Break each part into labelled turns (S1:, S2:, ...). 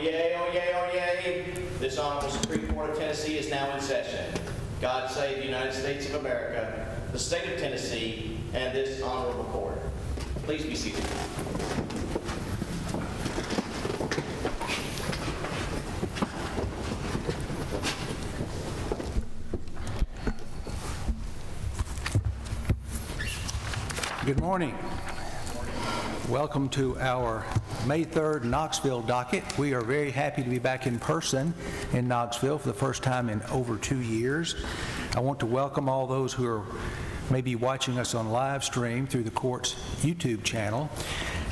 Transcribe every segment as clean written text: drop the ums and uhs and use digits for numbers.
S1: yay, oh yay, oh yay. This Honorable Supreme Court of Tennessee is now in session. God save the United States of America, the state of Tennessee, and this honorable court. Please be seated.
S2: Good morning. Welcome to our May 3rd Knoxville docket. We are very happy to be back in person in Knoxville for the first time in over 2 years. I want to welcome all those who are maybe watching us on live stream through the court's YouTube channel.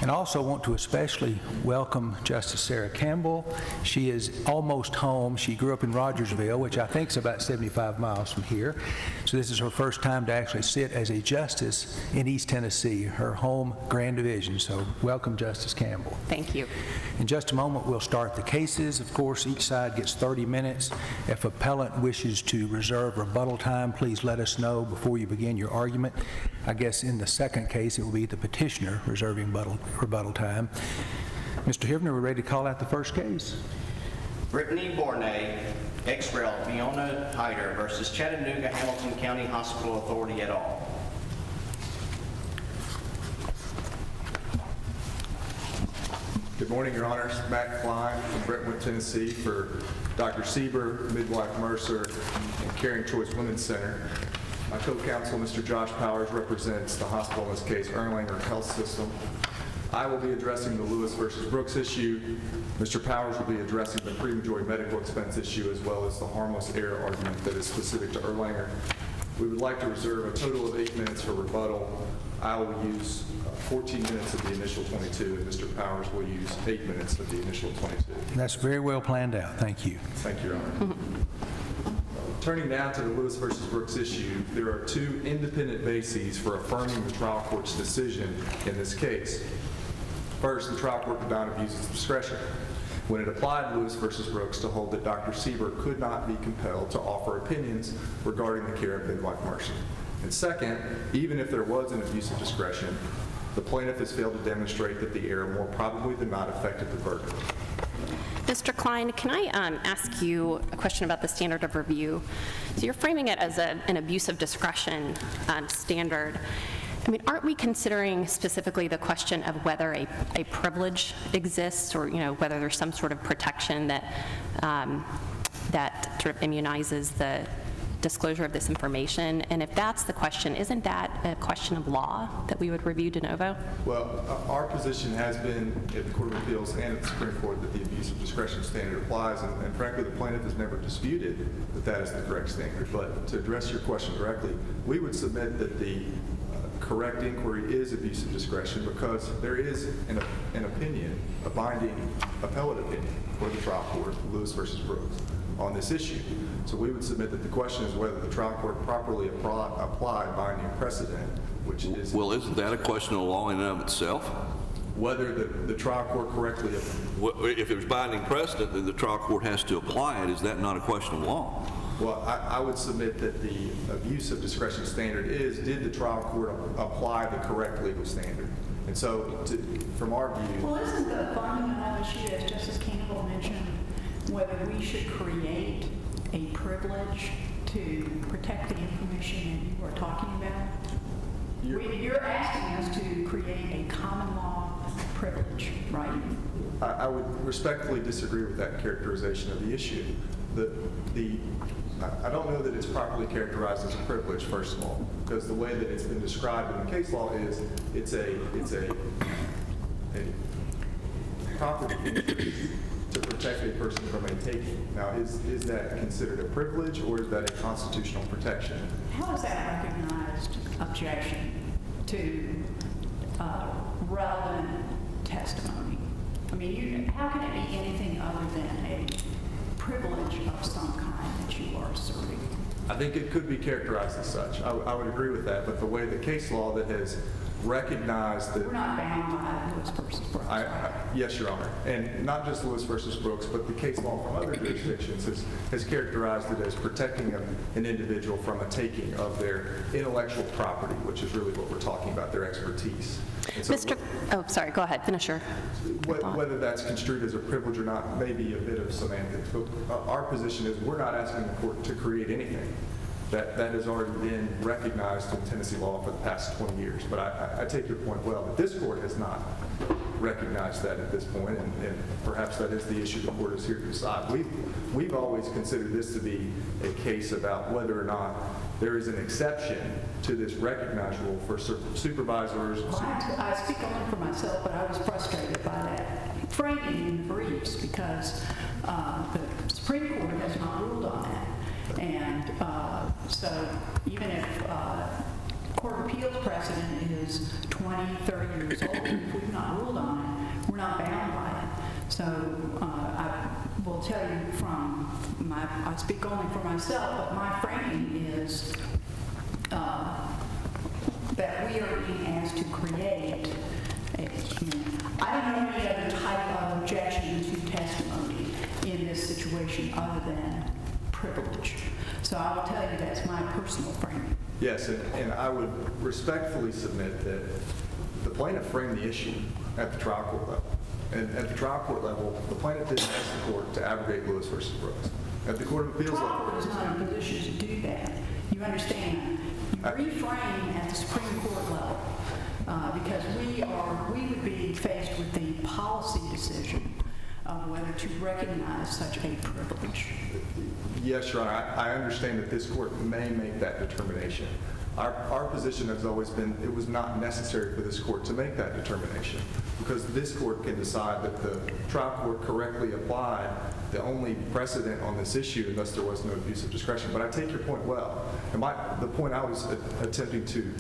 S2: And I also want to especially welcome Justice Sarah Campbell. She is almost home. She grew up in Rogersville, which I think is about 75 miles from here. So this is her first time to actually sit as a justice in East Tennessee, her home Grand Division. So welcome, Justice Campbell.
S3: Thank you.
S2: In just a moment, we'll start the cases. Of course, each side gets 30 minutes. If appellant wishes to reserve rebuttal time, please let us know before you begin your argument. I guess in the second case, it will be the petitioner reserving rebuttal time. Mr. Hivner, we're ready to call out the first case.
S1: Brittany Borngne, ex-rel Miyona Hyter versus Chattanooga-Hamilton County Hospital Authority et al.
S4: Good morning, Your Honors. Matt Klein from Brentwood, Tennessee for Dr. Sieber, Midwife Mercer, and Caring Choice Women's Center. My co-counsel, Mr. Josh Powers, represents the hospital in this case, Erlanger Health System. I will be addressing the Lewis versus Brooks issue. Mr. Powers will be addressing the premature medical expense issue as well as the harmless error argument that is specific to Erlanger. We would like to reserve a total of 8 minutes for rebuttal. I will use 14 minutes of the initial 22, and Mr. Powers will use 8 minutes of the initial 22.
S2: That's very well planned out. Thank you.
S4: Thank you, Your Honor. Turning now to the Lewis versus Brooks issue, there are two independent bases for affirming the trial court's decision in this case. First, the trial court did not abuse its discretion when it applied Lewis versus Brooks to hold that Dr. Sieber could not be compelled to offer opinions regarding the care of midwife Mercer. And second, even if there was an abuse of discretion, the plaintiff has failed to demonstrate that the error more probably than not affected the verdict.
S3: Mr. Klein, can I ask you a question about the standard of review? So you're framing it as an abuse of discretion standard. I mean, aren't we considering specifically the question of whether a privilege exists, or whether there's some sort of protection that that sort of immunizes the disclosure of this information? And if that's the question, isn't that a question of law that we would review de novo?
S4: Well, our position has been at the Court of Appeals and at the Supreme Court that the abuse of discretion standard applies, and frankly, the plaintiff has never disputed that that is the correct standard. But to address your question directly, we would submit that the correct inquiry is abuse of discretion because there is an opinion, a binding appellate opinion for the trial court, Lewis versus Brooks, on this issue. So we would submit that the question is whether the trial court properly applied binding precedent, which is...
S5: Well, isn't that a question of law in and of itself?
S4: Whether the trial court correctly...
S5: If there's binding precedent, then the trial court has to apply it. Is that not a question of law?
S4: Well, I would submit that the abuse of discretion standard is, did the trial court apply the correct legal standard? And so, from our view... Well,
S6: isn't the fundamental issue, as Justice Campbell mentioned, whether we should create a privilege to protect the information that you are talking about? You're asking us to create a common law privilege, right?
S4: I would respectfully disagree with that characterization of the issue. I don't know that it's properly characterized as a privilege, first of all, because the way that it's been described in the case law is it's a property to protect a person from a taking. Now, is that considered a privilege or is that a constitutional protection?
S6: How is that recognized objection to relevant testimony? I mean, how can it be anything other than a privilege of some kind that you are asserting?
S4: I think it could be characterized as such. I would agree with that, but the way the case law that has recognize that...
S6: We're not bound by Lewis versus Brooks.
S4: Yes, Your Honor. And not just Lewis versus Brooks, but the case law from other jurisdictions has characterized it as protecting an individual from a taking of their intellectual property, which is really what we're talking about, their expertise. And so
S3: Oh, sorry, go ahead, finish your thought.
S4: whether that's construed as a privilege or not may be a bit of semantics, but our position is we're not asking the court to create anything. That has already been recognized in Tennessee law for the past 20 years. But I take your point well, that this court has not recognized that at this point, and perhaps that is the issue the court is here to decide. We've always considered this to be a case about whether or not there is an exception to this recognized rule for supervisors.
S6: Well, I speak only for myself, but I was frustrated by that framing in the briefs because the Supreme Court has not ruled on that. And so even if Court of Appeals precedent is 20, 30 years old, if we've not ruled on it, we're not bound by it. So I will tell you I speak only for myself, but my framing is that we are being asked to create I don't know any other type of objection to testimony in this situation other than privilege. So I will tell you that's my personal framing.
S4: Yes, and I would respectfully submit that the plaintiff framed the issue at the trial court level. And at the trial court level, the plaintiff didn't ask the court to abrogate Lewis versus Brooks. At the Court of Appeals
S6: The trial
S4: level,
S6: court is not in a position to do that. You understand? You reframe at the Supreme Court level because we would be faced with the policy decision of whether to recognize such a privilege.
S4: yes, Your Honor, I understand that this court may make that determination. Our position has always been it was not necessary for this court to make that determination because this court can decide that the trial court correctly applied the only precedent on this issue and thus there was no abuse of discretion. But I take your point well. And the point I was attempting to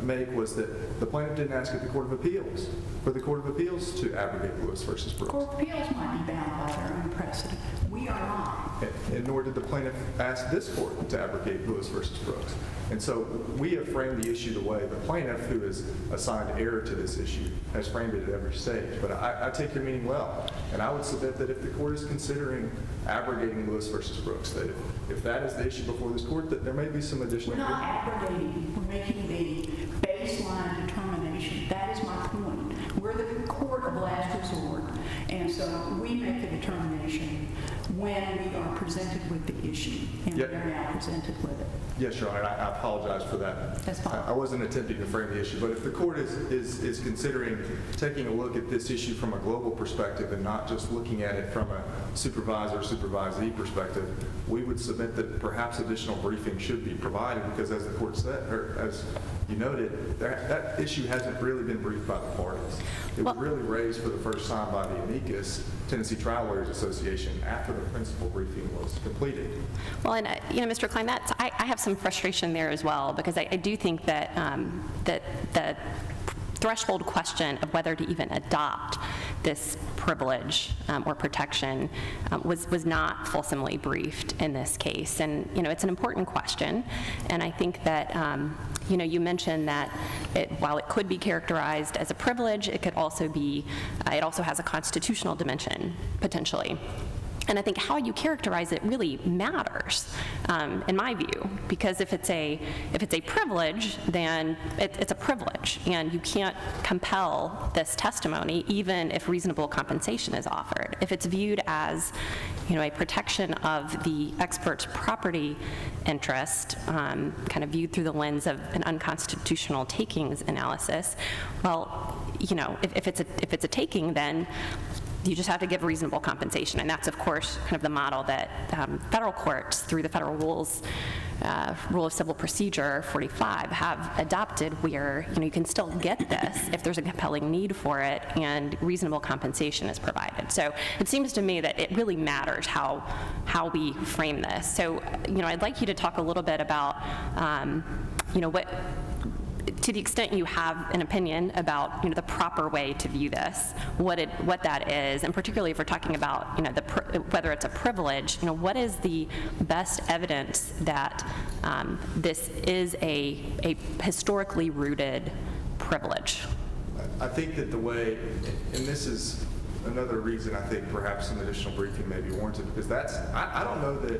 S4: make was that the plaintiff didn't ask at the Court of Appeals for the Court of Appeals to abrogate Lewis versus Brooks.
S6: Court of Appeals might be bound by their own precedent. We are not.
S4: And nor did the plaintiff ask this court to abrogate Lewis versus Brooks. And so we have framed the issue the way the plaintiff, who is assigned error to this issue, has framed it at every stage. But I take your meaning well. And I would submit that if the court is considering abrogating Lewis versus Brooks, that if that is the issue before this court, that there may be some additional...
S6: We're not abrogating. We're making the baseline determination. That is my point. We're the court of last resort. And so we make the determination when we are presented with the issue. And we are now presented with it.
S4: Yes, Your Honor, I apologize for that.
S6: That's fine.
S4: I wasn't attempting to frame the issue, but if the court is considering taking a look at this issue from a global perspective and not just looking at it from a supervisor-supervisee perspective, we would submit that perhaps additional briefing should be provided because as the court said, or as you noted, that issue hasn't really been briefed by the parties. It was really raised for the first time by the amicus, Tennessee Trial Lawyers Association, after the principal briefing was completed.
S3: Well, and Mr. Klein, I have some frustration there as well because I do think that that the threshold question of whether to even adopt this privilege or protection was not fulsomely briefed in this case. And, it's an important question. And I think that, you mentioned that while it could be characterized as a privilege, it could also be, it also has a constitutional dimension, potentially. And I think how you characterize it really matters, in my view, because if it's a privilege, then it's a privilege, and you can't compel this testimony even if reasonable compensation is offered. If it's viewed as, a protection of the expert's property interest, kind of viewed through the lens of an unconstitutional takings analysis, well, if it's a taking, then you just have to give reasonable compensation. And that's, of course, kind of the model that federal courts, through the federal rules, Rule of Civil Procedure 45, have adopted where, you can still get this if there's a compelling need for it and reasonable compensation is provided. So it seems to me that it really matters how we frame this. So, I'd like you to talk a little bit about, what, to the extent you have an opinion about, the proper way to view this, what that is, and particularly if we're talking about, whether it's a privilege, what is the best evidence that this is a historically rooted privilege?
S4: I think that the way, and this is another reason I think perhaps some additional briefing may be warranted, because I don't know that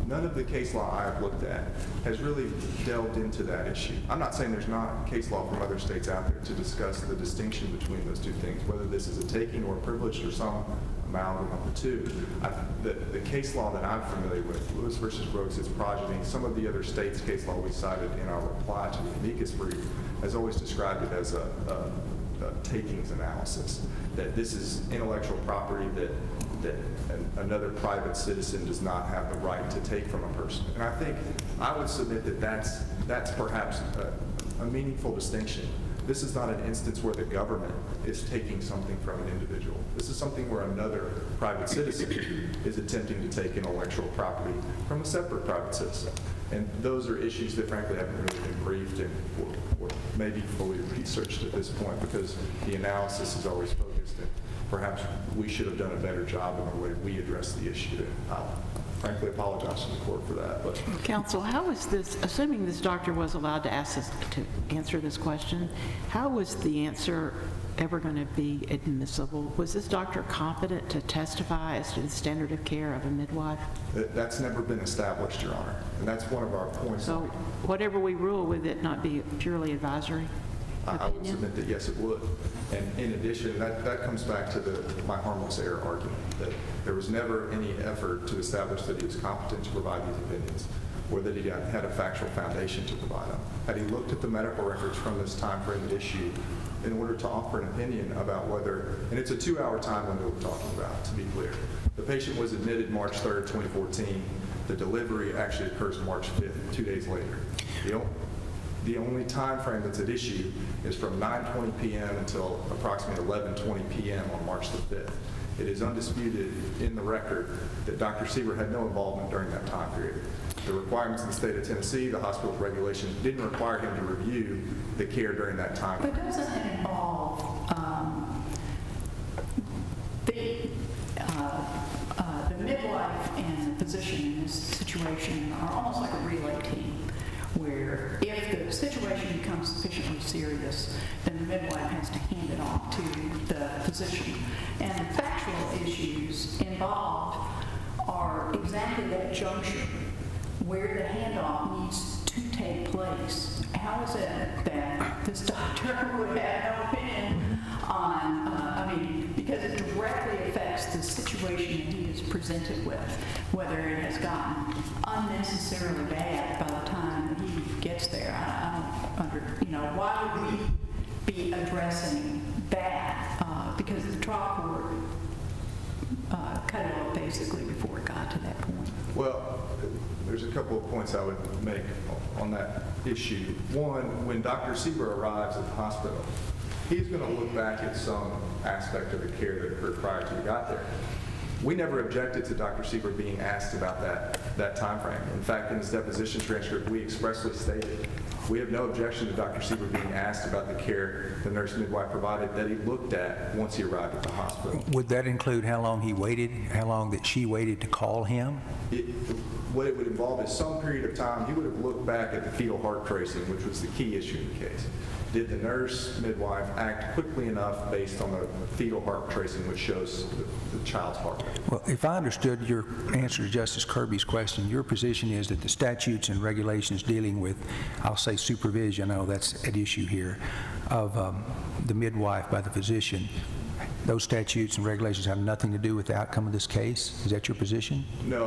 S4: none of the case law I've looked at has really delved into that issue. I'm not saying there's not case law from other states out there to discuss the distinction between those two things, whether this is a taking or a privilege or some amalgam of the two. The case law that I'm familiar with, Lewis versus Brooks, its progeny, some of the other states' case law we cited in our reply to the amicus brief, has always described it as a takings analysis, that this is intellectual property that another private citizen does not have the right to take from a person. And I think I would submit that that's perhaps a meaningful distinction. This is not an instance where the government is taking something from an individual. This is something where another private citizen is attempting to take intellectual property from a separate private citizen. And those are issues that frankly haven't really been briefed and or maybe fully researched at this point, because the analysis is always focused, and perhaps we should have done a better job in the way we address the issue. And I'll frankly apologize to the court for that. But
S7: Counsel, how is this, assuming this doctor was allowed to answer this question, how was the answer ever going to be admissible? Was this doctor competent to testify as to the standard of care of a midwife?
S4: That's never been established, Your Honor, and that's one of our points.
S7: So whatever we rule, would it not be purely advisory?
S4: I would submit that yes, it would. And in addition, that comes back to my harmless error argument, that there was never any effort to establish that he was competent to provide these opinions, or that he had a factual foundation to provide them. Had he looked at the medical records from this time frame at issue in order to offer an opinion about whether, and it's a 2-hour time window we're talking about, to be clear. The patient was admitted March 3rd, 2014. The delivery actually occurs March 5th, 2 days later. The only time frame that's at issue is from 9:20 p.m. until approximately 11:20 p.m. on March the 5th. It is undisputed in the record that Dr. Sieber had no involvement during that time period. The requirements of the state of Tennessee, the hospital's regulations, didn't require him to review the care during that time.
S6: But doesn't it involve the midwife and the physician in this situation are almost like a relay team, where if the situation becomes sufficiently serious, then the midwife has to hand it off to the physician. And the factual issues involved are exactly that juncture where the handoff needs to take place. How is it that this doctor would have no opinion on, because it directly affects the situation that he is presented with, whether it has gotten unnecessarily bad by the time that he gets there. Why would we be addressing that? Because the trial court cut it off basically before it got to that point.
S4: Well, there's a couple of points I would make on that issue. One, when Dr. Sieber arrives at the hospital, he's going to look back at some aspect of the care that occurred prior to he got there. We never objected to Dr. Sieber being asked about that time frame. In fact, in his deposition transcript, we expressly stated we have no objection to Dr. Sieber being asked about the care the nurse midwife provided that he looked at once he arrived at the hospital.
S2: Would that include how long he waited, how long that she waited to call him?
S4: What it would involve is some period of time. He would have looked back at the fetal heart tracing, which was the key issue in the case. Did the nurse midwife act quickly enough based on the fetal heart tracing, which shows the child's heart rate?
S2: Well, if I understood your answer to Justice Kirby's question, your position is that the statutes and regulations dealing with, I'll say supervision, I know that's at issue here, of the midwife by the physician, those statutes and regulations have nothing to do with the outcome of this case? Is that your position?
S4: No,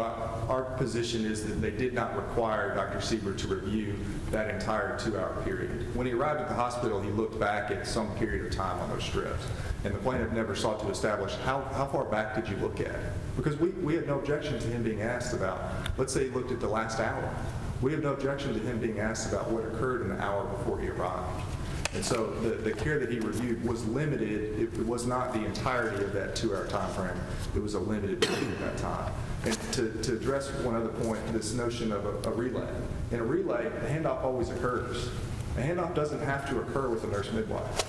S4: our position is that they did not require Dr. Sieber to review that entire 2-hour period. When he arrived at the hospital, he looked back at some period of time on those strips. And the plaintiff never sought to establish how far back did you look at? Because we had no objection to him being asked about, let's say he looked at the last hour. We have no objection to him being asked about what occurred in the hour before he arrived. And so the care that he reviewed was limited. It was not the entirety of that 2-hour time frame. It was a limited period of that time. And to address one other point, this notion of a relay. In a relay, the handoff always occurs. A handoff doesn't have to occur with a nurse midwife.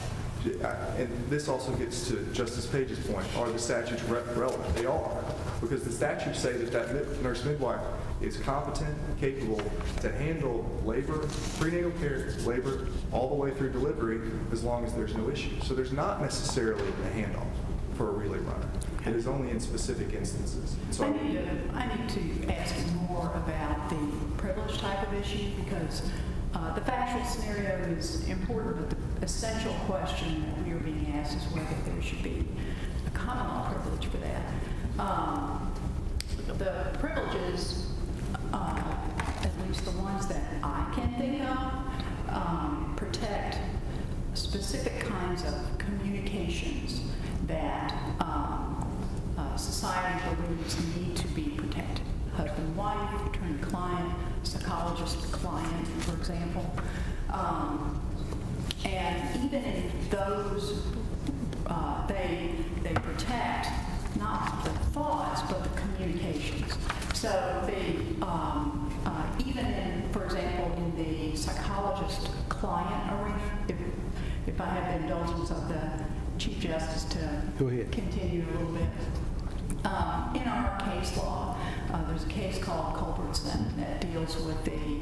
S4: And this also gets to Justice Page's point. Are the statutes relevant? They are. Because the statutes say that nurse midwife is competent, capable to handle labor, prenatal care, labor, all the way through delivery, as long as there's no issue. So there's not necessarily a handoff for a relay runner. It is only in specific instances. So
S6: I need to ask you more about the privilege type of issue, because the factual scenario is important, but the essential question that we are being asked is whether there should be a common law privilege for that. The privileges, at least the ones that I can think of, protect specific kinds of communications that society believes need to be protected. Husband-wife, attorney-client, psychologist-client, for example. And even in those, they protect not the thoughts, but the communications. So even in, for example, in the psychologist-client arena, if I have the indulgence of the Chief Justice to
S2: Go ahead.
S6: continue a little bit. In our case law, there's a case called Culbertson that deals with the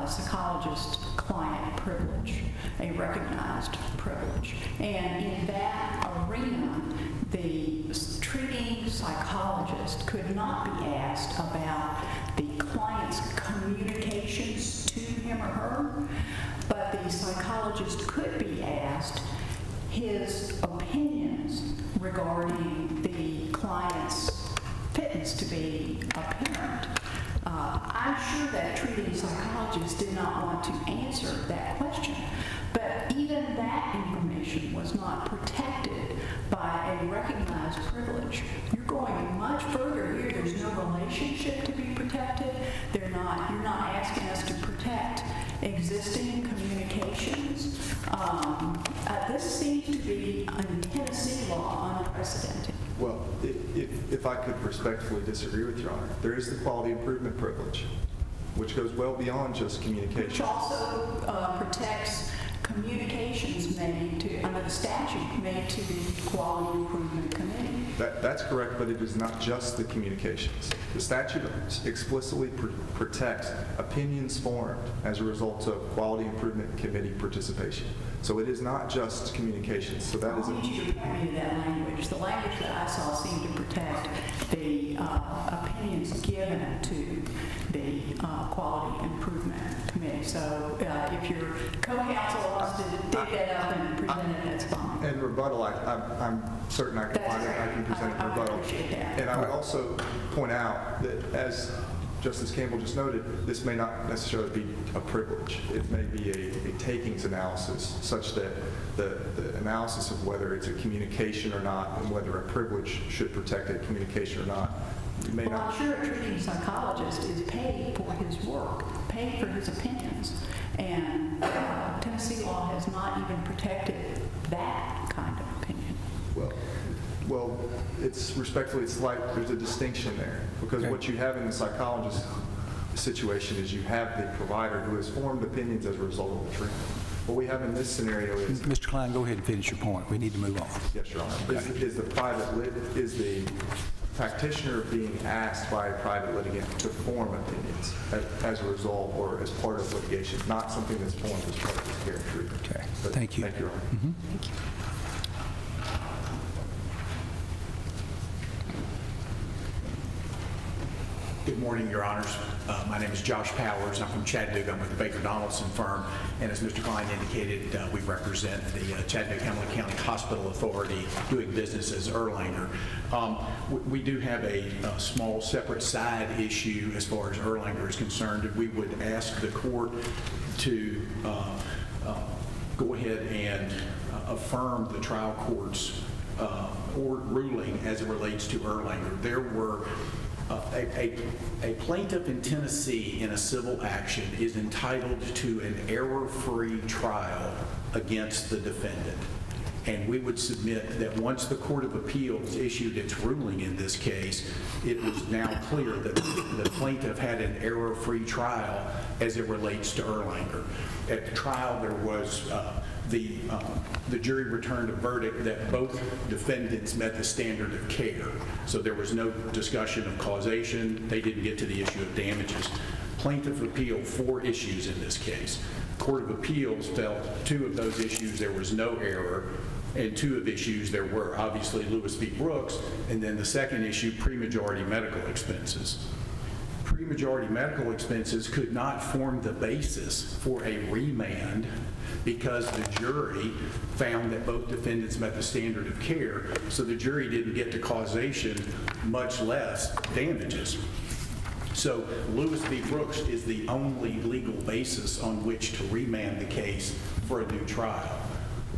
S6: psychologist-client privilege, a recognized privilege. And in that arena, the treating psychologist could not be asked about the client's communications to him or her, but the psychologist could be asked his opinions regarding the client's fitness to be a parent. I'm sure that treating psychologist did not want to answer that question, but even that information was not protected by a recognized privilege. You're going much further here. There's no relationship to be protected. You're not asking us to protect existing communications. This seems to be, in Tennessee law, unprecedented.
S4: Well, if I could respectfully disagree with Your Honor, there is the quality improvement privilege, which goes well beyond just communication.
S6: Which also protects communications made to, under the statute, made to the Quality Improvement Committee.
S4: That's correct, but it is not just the communications. The statute explicitly protects opinions formed as a result of Quality Improvement Committee participation. So it is not just communications. So that is
S6: I need you to point me to that language. The language that I saw seemed to protect the opinions given to the Quality Improvement Committee. So if your co-counsel wants to dig that up and present it, that's fine.
S4: And rebuttal, I'm certain I can find it. I can present it in rebuttal.
S6: I appreciate that.
S4: And I would also point out that, as Justice Campbell just noted, this may not necessarily be a privilege. It may be a takings analysis, such that the analysis of whether it's a communication or not, and whether a privilege should protect a communication or not, may
S6: Well,
S4: not.
S6: I'm sure a treating psychologist is paid for his work, paid for his opinions, and Tennessee law has not even protected that kind of opinion.
S4: Well, it's respectfully, it's like there's a distinction there, because what you have in the psychologist situation is you have the provider who has formed opinions as a result of the treatment. What we have in this scenario is,
S2: Mr. Klein, go ahead and finish your point. We need to move on.
S4: yes, Your Honor, is the practitioner being asked by a private litigant to form opinions as a result or as part of litigation, not something that's formed as part of his care and treatment.
S2: Okay,
S4: But
S2: thank you.
S4: Thank you, Your Honor.
S3: Thank you.
S8: Good morning, Your Honors. My name is Josh Powers. I'm from Chattanooga. I'm with the Baker Donaldson firm. And as Mr. Klein indicated, we represent the Chattanooga-Hamilton County Hospital Authority doing business as Erlanger. We do have a small separate side issue as far as Erlanger is concerned. We would ask the court to go ahead and affirm the trial court's ruling as it relates to Erlanger. There were a plaintiff in Tennessee in a civil action is entitled to an error-free trial against the defendant. And we would submit that once the Court of Appeals issued its ruling in this case, it was now clear that the plaintiff had an error-free trial as it relates to Erlanger. At the trial, there was the jury returned a verdict that both defendants met the standard of care. So there was no discussion of causation. They didn't get to the issue of damages. Plaintiff appealed 4 issues in this case. Court of Appeals felt 2 of those issues there was no error, and 2 of issues there were. Obviously, Lewis v. Brooks, and then the second issue, pre-majority medical expenses. Pre-majority medical expenses could not form the basis for a remand because the jury found that both defendants met the standard of care, so the jury didn't get to causation, much less damages. So Lewis v. Brooks is the only legal basis on which to remand the case for a new trial.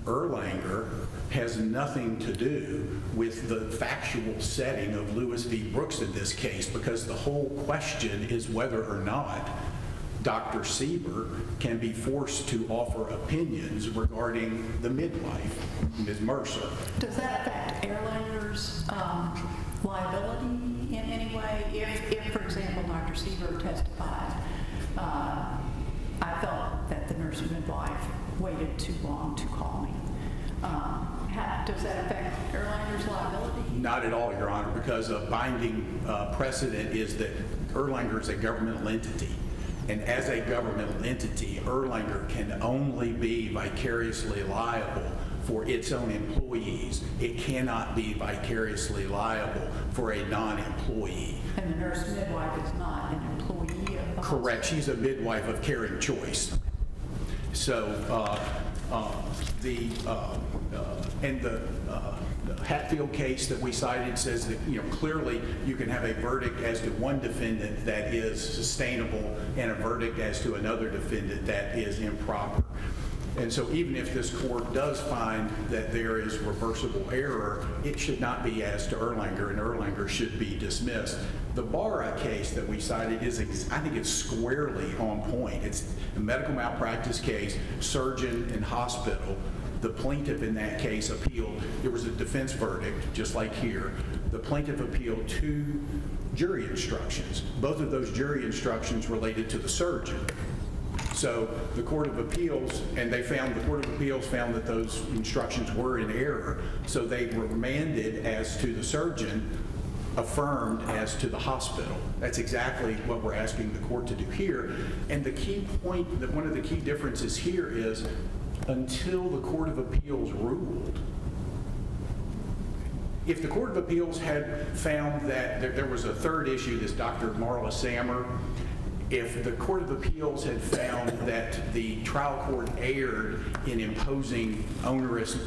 S8: Erlanger has nothing to do with the factual setting of Lewis v. Brooks in this case, because the whole question is whether or not Dr. Sieber can be forced to offer opinions regarding the midwife, Ms. Mercer.
S6: Does that affect Erlanger's liability in any way? If, for example, Dr. Sieber testified, I felt that the nurse midwife waited too long to call me. Does that affect Erlanger's liability?
S8: Not at all, Your Honor, because a binding precedent is that Erlanger is a governmental entity. And as a governmental entity, Erlanger can only be vicariously liable for its own employees. It cannot be vicariously liable for a non-employee.
S6: And the nurse midwife is not an employee of the hospital?
S8: Correct. She's a midwife of caring choice. So the Hatfield case that we cited says that, clearly you can have a verdict as to one defendant that is sustainable and a verdict as to another defendant that is improper. And so even if this court does find that there is reversible error, it should not be as to Erlanger, and Erlanger should be dismissed. The Barra case that we cited is, I think it's squarely on point. It's a medical malpractice case, surgeon and hospital. The plaintiff in that case appealed. There was a defense verdict, just like here. The plaintiff appealed 2 jury instructions. Both of those jury instructions related to the surgeon. So the Court of Appeals, the Court of Appeals found that those instructions were in error. So they were remanded as to the surgeon, affirmed as to the hospital. That's exactly what we're asking the court to do here. And the key point, one of the key differences here is, until the Court of Appeals ruled, if the Court of Appeals had found that there was a third issue, this Dr. Marla Sammer, if the Court of Appeals had found that the trial court erred in imposing onerous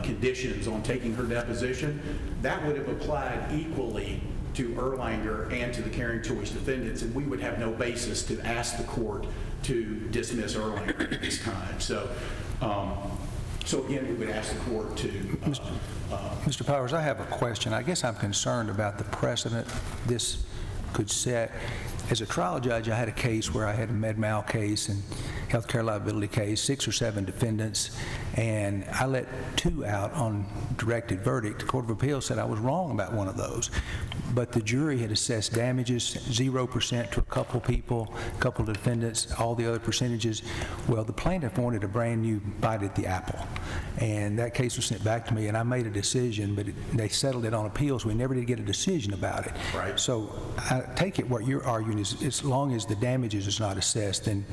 S8: conditions on taking her deposition, that would have applied equally to Erlanger and to the caring choice defendants, and we would have no basis to ask the court to dismiss Erlanger at this time. So again, we would ask the court to...
S2: Mr. Powers, I have a question. I guess I'm concerned about the precedent this could set. As a trial judge, I had a case where I had a med mal case and healthcare liability case, 6 or 7 defendants, and I let 2 out on directed verdict. The Court of Appeals said I was wrong about one of those, but the jury had assessed damages 0% to a couple people, a couple of defendants, all the other percentages. Well, the plaintiff wanted a brand new bite at the apple, and that case was sent back to me, and I made a decision, but they settled it on appeals. We never did get a decision about it.
S8: Right.
S2: So I take it what you're arguing is, as long as the damages is not assessed, then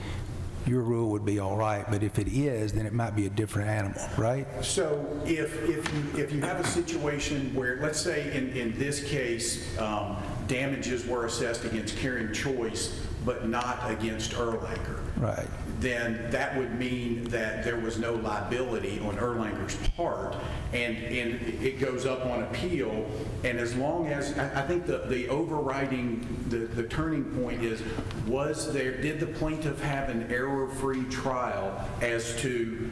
S2: your rule would be all right, but if it is, then it might be a different animal, right?
S8: So if you have a situation where, let's say in this case, damages were assessed against caring choice, but not against Erlanger,
S2: Right.
S8: then that would mean that there was no liability on Erlanger's part, and it goes up on appeal. And as long as, I think the overriding, the turning point is, did the plaintiff have an error-free trial as to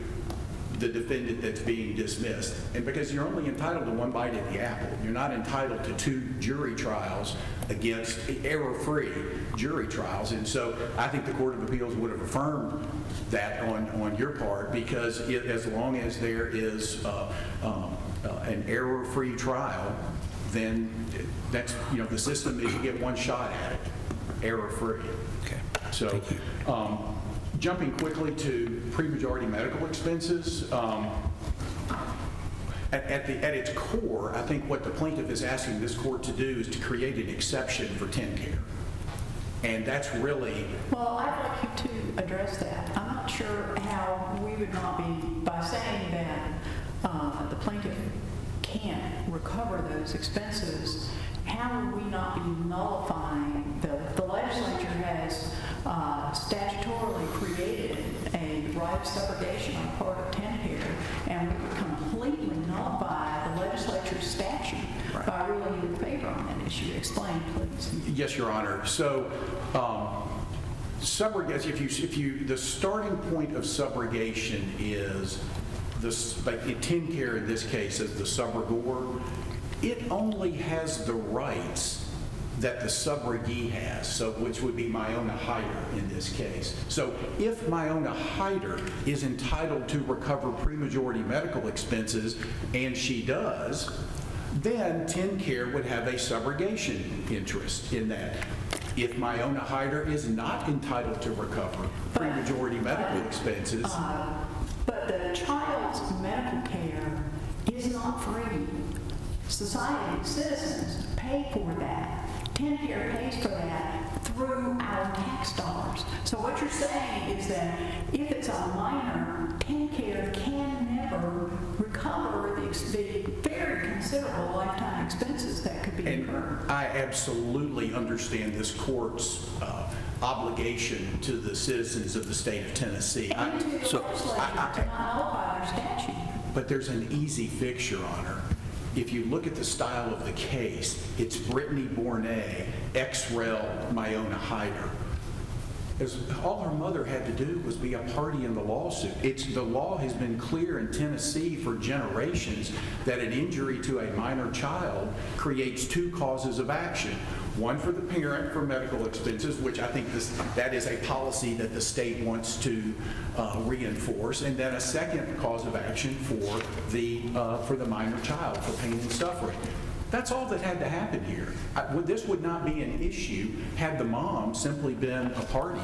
S8: the defendant that's being dismissed? And because you're only entitled to one bite at the apple, you're not entitled to 2 jury trials against error-free jury trials. And so I think the Court of Appeals would have affirmed that on your part, because as long as there is an error-free trial, then that's, the system is you get one shot at it, error-free.
S2: Okay.
S8: So
S2: Thank you.
S8: Jumping quickly to pre-majority medical expenses, at its core, I think what the plaintiff is asking this court to do is to create an exception for TennCare. And that's really...
S6: Well, I'd like you to address that. I'm not sure how we would not be, by saying that the plaintiff can't recover those expenses, how would we not be nullifying, the legislature has statutorily created a right of subrogation on part of TennCare, and we would completely nullify the legislature's statute by ruling in favor on that issue. Explain, please.
S8: Yes, Your Honor. So, subrogation, the starting point of subrogation is, like in TennCare in this case, as the subrogor, it only has the rights that the subrogee has, so which would be Miyona Hyter in this case. So if Miyona Hyter is entitled to recover pre-majority medical expenses, and she does, then TennCare would have a subrogation interest in that. If Miyona Hyter is not entitled to recover pre-majority medical expenses...
S6: But the child's medical care is not free. Society, citizens pay for that. TennCare pays for that through our tax dollars. So what you're saying is that if it's a minor, TennCare can never recover the very considerable lifetime expenses that could be incurred.
S8: And I absolutely understand this court's obligation to the citizens of the state of Tennessee.
S6: And to the legislature to not nullify their statute.
S8: But there's an easy fix, Your Honor. If you look at the style of the case, it's Brittany Borngne, ex-rel Miyona Hyter. All her mother had to do was be a party in the lawsuit. The law has been clear in Tennessee for generations that an injury to a minor child creates two causes of action. One for the parent for medical expenses, which I think that is a policy that the state wants to reinforce, and then a second cause of action for the minor child for pain and suffering. That's all that had to happen here. This would not be an issue had the mom simply been a party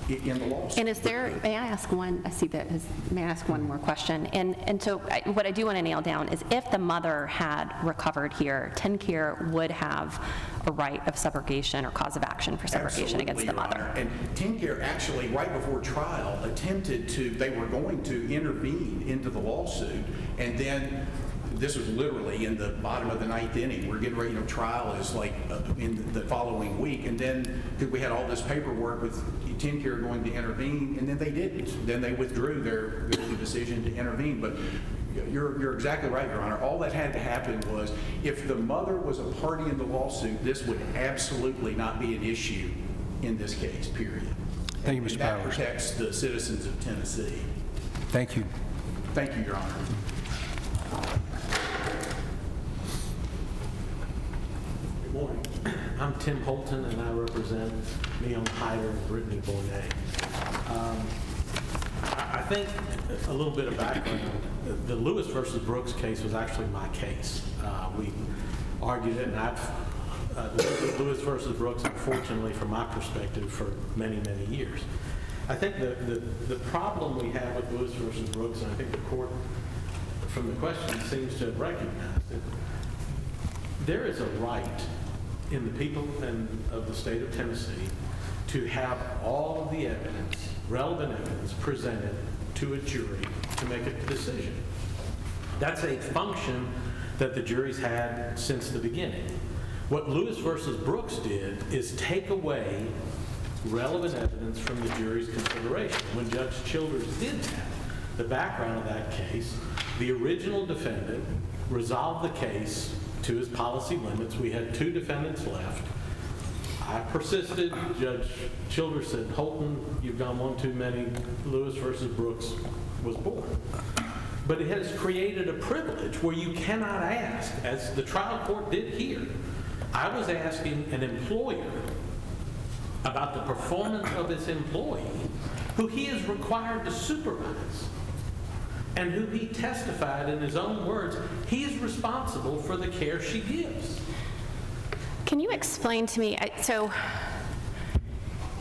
S8: in the lawsuit.
S3: And is there, may I ask one, I see that, may I ask one more question? And so what I do want to nail down is if the mother had recovered here, TennCare would have a right of subrogation or cause of action for subrogation against the mother.
S8: Your Honor. And TennCare actually, right before trial, they were going to intervene into the lawsuit, and then this was literally in the bottom of the ninth inning. We're getting ready, trial is like in the following week. And then we had all this paperwork with TennCare going to intervene, and then they didn't. Then they withdrew their decision to intervene. But you're exactly right, Your Honor. All that had to happen was if the mother was a party in the lawsuit, this would absolutely not be an issue in this case, period.
S2: Thank you, Mr.
S8: That
S2: Powers.
S8: protects the citizens of Tennessee.
S2: Thank you.
S8: Thank you, Your Honor.
S9: Good morning. I'm Tim Holton, and I represent Miyona Hyter and Brittany Borngne. I think a little bit of background. The Lewis versus Brooks case was actually my case. We argued it, and I've lived with Lewis versus Brooks, unfortunately, from my perspective, for many, many years. I think the problem we have with Lewis versus Brooks, and I think the court, from the question, seems to have recognized it, there is a right in the people of the state of Tennessee to have all of the evidence, relevant evidence, presented to a jury to make a decision. That's a function that the jury's had since the beginning. What Lewis versus Brooks did is take away relevant evidence from the jury's consideration. When Judge Childers did that, the background of that case, the original defendant resolved the case to his policy limits. We had two defendants left. I persisted. Judge Childers said, Holton, you've gone one too many. Lewis versus Brooks was born. But it has created a privilege where you cannot ask, as the trial court did here. I was asking an employer about the performance of his employee, who he is required to supervise, and who he testified in his own words, he is responsible for the care she gives.
S3: Can you explain to me, so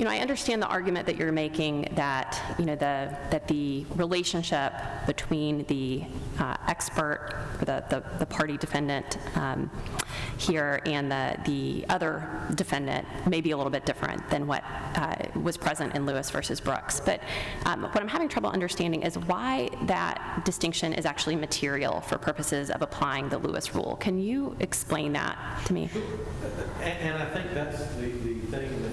S3: I understand the argument that you're making that, that the relationship between the expert, or the party defendant here and the other defendant may be a little bit different than what was present in Lewis versus Brooks. But what I'm having trouble understanding is why that distinction is actually material for purposes of applying the Lewis rule. Can you explain that to me?
S9: Sure. And I think that's the thing that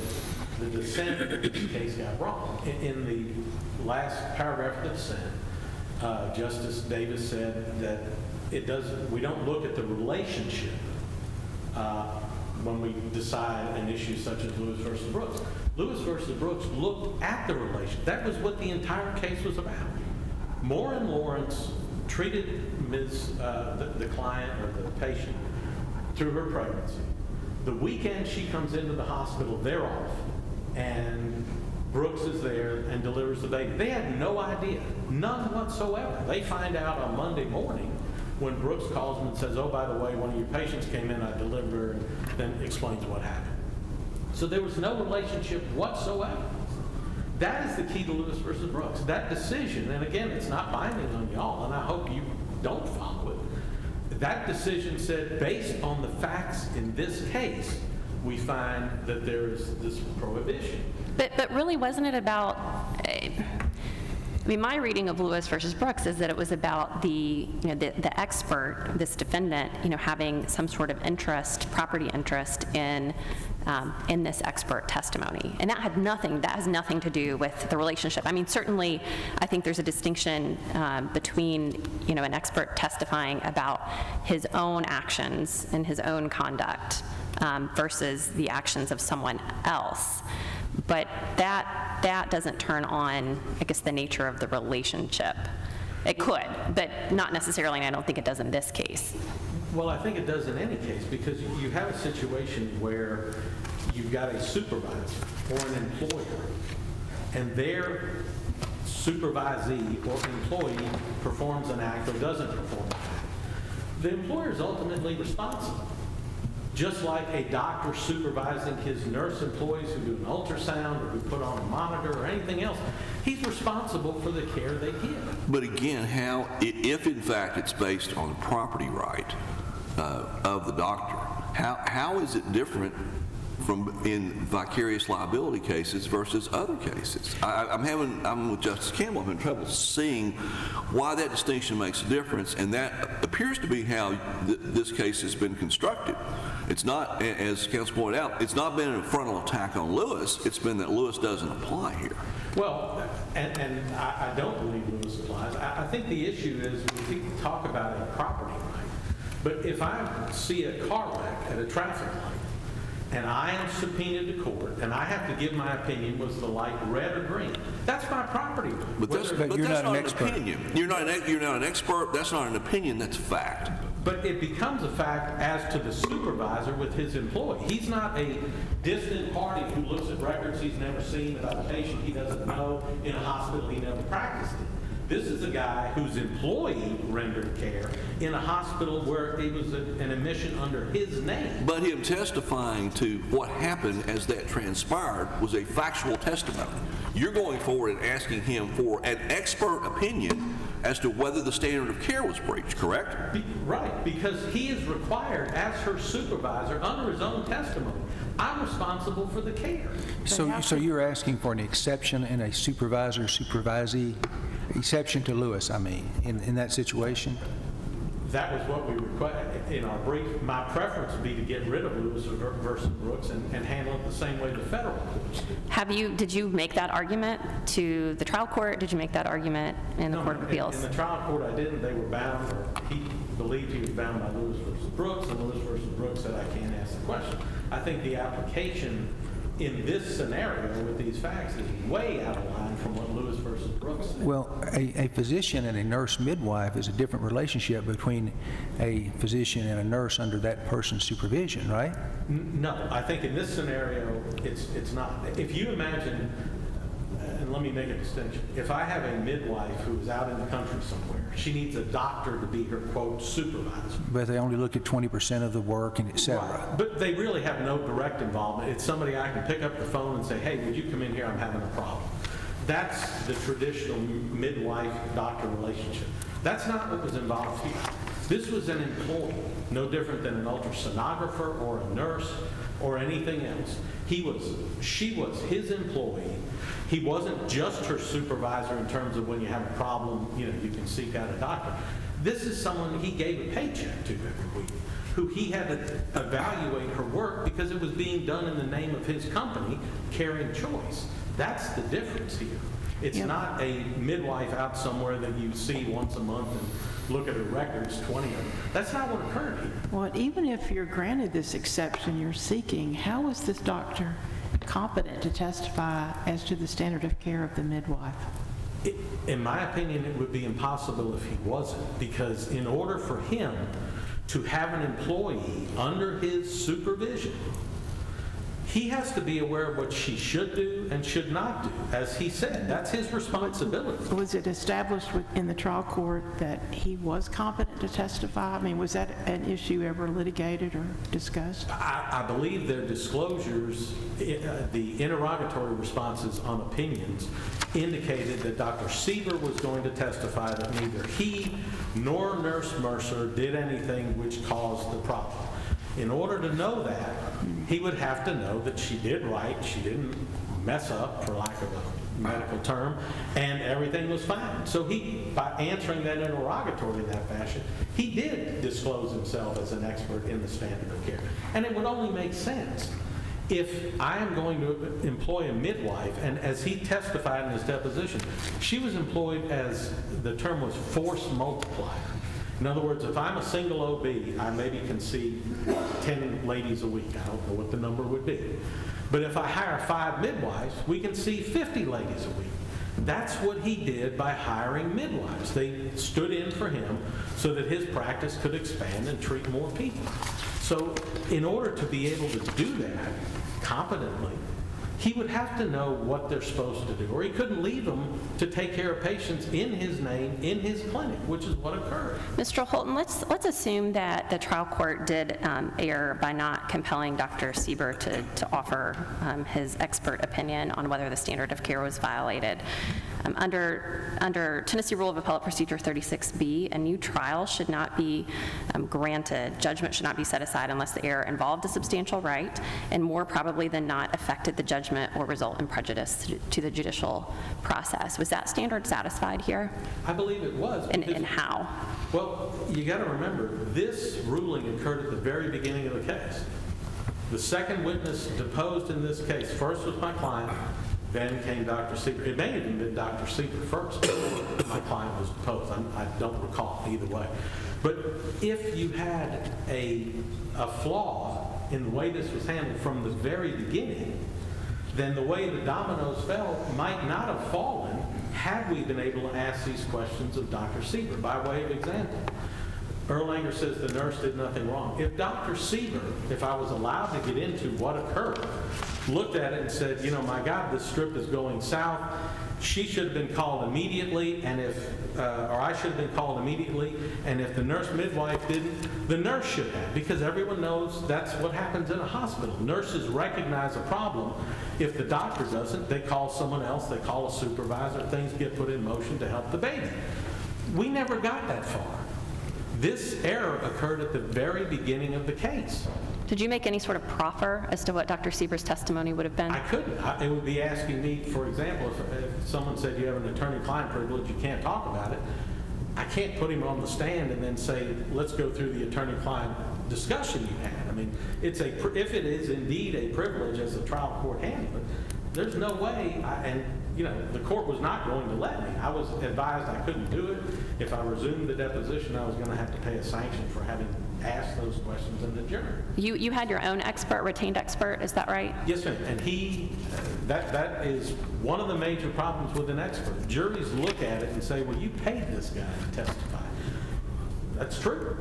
S9: the dissent in this case got wrong. In the last paragraph of the dissent, Justice Davis said that we don't look at the relationship when we decide an issue such as Lewis versus Brooks. Lewis versus Brooks looked at the relation. That was what the entire case was about. Moore and Lawrence treated the client or the patient through her pregnancy. The weekend she comes into the hospital, they're off, and Brooks is there and delivers the baby. They had no idea, none whatsoever. They find out on Monday morning when Brooks calls them and says, oh, by the way, one of your patients came in, I delivered her, and then explains what happened. So there was no relationship whatsoever. That is the key to Lewis versus Brooks. That decision, and again, it's not binding on y'all, and I hope you don't follow it. That decision said, based on the facts in this case, we find that there is this prohibition.
S3: But really, wasn't it about, my reading of Lewis versus Brooks is that it was about the expert, this defendant, having some sort of interest, property interest in this expert testimony. And that has nothing to do with the relationship. Certainly, I think there's a distinction between, an expert testifying about his own actions and his own conduct versus the actions of someone else. But that doesn't turn on, I guess, the nature of the relationship. It could, but not necessarily, and I don't think it does in this case.
S9: Well, I think it does in any case, because you have a situation where you've got a supervisor or an employer, and their supervisee or employee performs an act or doesn't perform an act. The employer is ultimately responsible. Just like a doctor supervising his nurse employees who do an ultrasound or who put on a monitor or anything else, he's responsible for the care they give.
S5: But again, if in fact it's based on the property right of the doctor, how is it different from in vicarious liability cases versus other cases? I'm with Justice Campbell, I'm having trouble seeing why that distinction makes a difference, and that appears to be how this case has been constructed. It's not, as counsel pointed out, it's not been a frontal attack on Lewis, it's been that Lewis doesn't apply here.
S9: Well, and I don't believe Lewis applies. I think the issue is we talk about a property right, but if I see a car wreck at a traffic light, and I am subpoenaed to court, and I have to give my opinion, was the light red or green? That's my property right.
S5: But that's not an opinion. You're not an expert, that's not an opinion, that's fact.
S9: But it becomes a fact as to the supervisor with his employee. He's not a distant party who looks at records he's never seen about a patient he doesn't know in a hospital he never practiced in. This is a guy whose employee rendered care in a hospital where it was an admission under his name.
S5: But him testifying to what happened as that transpired was a factual testimony. You're going forward and asking him for an expert opinion as to whether the standard of care was breached, correct?
S9: Right, because he is required as her supervisor under his own testimony. I'm responsible for the care.
S2: So you're asking for an exception in a supervisor-supervisee, exception to Lewis, in that situation?
S9: That was what we requested in our brief. My preference would be to get rid of Lewis versus Brooks and handle it the same way the federal courts do.
S3: Did you make that argument to the trial court? Did you make that argument in the Court of Appeals?
S9: In the trial court, I didn't. They were bound, or he believed he was bound by Lewis versus Brooks, and Lewis versus Brooks said, I can't ask the question. I think the application in this scenario with these facts is way out of line from what Lewis versus Brooks said.
S2: Well, a physician and a nurse midwife is a different relationship between a physician and a nurse under that person's supervision, right?
S9: No, I think in this scenario, it's not. If you imagine and let me make a distinction. If I have a midwife who is out in the country somewhere, she needs a doctor to be her, quote, supervisor.
S2: But they only look at 20% of the work and et cetera.
S9: Right. But they really have no direct involvement. It's somebody I can pick up the phone and say, hey, would you come in here? I'm having a problem. That's the traditional midwife-doctor relationship. That's not what was involved here. This was an employee, no different than an ultrasonographer or a nurse or anything else. She was his employee. He wasn't just her supervisor in terms of when you have a problem, you can seek out a doctor. This is someone he gave a paycheck to every week, who he had to evaluate her work because it was being done in the name of his company, Caring Choice. That's the difference here. It's not a midwife out somewhere that you see once a month and look at her records, 20 of them. That's not what occurred here.
S7: Well, even if you're granted this exception you're seeking, how is this doctor competent to testify as to the standard of care of the midwife?
S9: In my opinion, it would be impossible if he wasn't, because in order for him to have an employee under his supervision, he has to be aware of what she should do and should not do. As he said, that's his responsibility.
S7: Was it established in the trial court that he was competent to testify? I mean, was that an issue ever litigated or discussed?
S9: I believe their disclosures, the interrogatory responses on opinions, indicated that Dr. Sieber was going to testify that neither he nor Nurse Mercer did anything which caused the problem. In order to know that, he would have to know that she did right, she didn't mess up, for lack of a medical term, and everything was fine. So by answering that interrogatory in that fashion, he did disclose himself as an expert in the standard of care. And it would only make sense if I am going to employ a midwife, and as he testified in his deposition, she was employed as, the term was force multiplier. In other words, if I'm a single OB, I maybe can see 10 ladies a week. I don't know what the number would be. But if I hire 5 midwives, we can see 50 ladies a week. That's what he did by hiring midwives. They stood in for him so that his practice could expand and treat more people. So in order to be able to do that competently, he would have to know what they're supposed to do, or he couldn't leave them to take care of patients in his name, in his clinic, which is what occurred.
S3: Mr. Holton, let's assume that the trial court did err by not compelling Dr. Sieber to offer his expert opinion on whether the standard of care was violated. Under Tennessee Rule of Appellate Procedure 36B, a new trial should not be granted. Judgment should not be set aside unless the error involved a substantial right and more probably than not affected the judgment or result in prejudice to the judicial process. Was that standard satisfied here?
S9: I believe it was.
S3: And how?
S9: Well, you got to remember, this ruling occurred at the very beginning of the case. The second witness deposed in this case, first was my client, then came Dr. Sieber. It may have even been Dr. Sieber first before my client was deposed. I don't recall either way. But if you had a flaw in the way this was handled from the very beginning, then the way the dominoes fell might not have fallen had we been able to ask these questions of Dr. Sieber. By way of example, Erlanger says the nurse did nothing wrong. If Dr. Sieber, if I was allowed to get into what occurred, looked at it and said, my God, this strip is going south, she should have been called immediately, and or I should have been called immediately, and if the nurse midwife didn't, the nurse should have, because everyone knows that's what happens in a hospital. Nurses recognize a problem. If the doctor doesn't, they call someone else, they call a supervisor, things get put in motion to help the baby. We never got that far. This error occurred at the very beginning of the case.
S3: Did you make any sort of proffer as to what Dr. Sieber's testimony would have been?
S9: I couldn't. It would be asking me, for example, if someone said you have an attorney-client privilege, you can't talk about it. I can't put him on the stand and then say, let's go through the attorney-client discussion you had. I mean, if it is indeed a privilege as a trial court handler, there's no way, the court was not going to let me. I was advised I couldn't do it. If I resumed the deposition, I was going to have to pay a sanction for having asked those questions in the jury.
S3: You had your own expert, retained expert, is that right?
S9: Yes, ma'am. And that is one of the major problems with an expert. Juries look at it and say, well, you paid this guy to testify. That's true.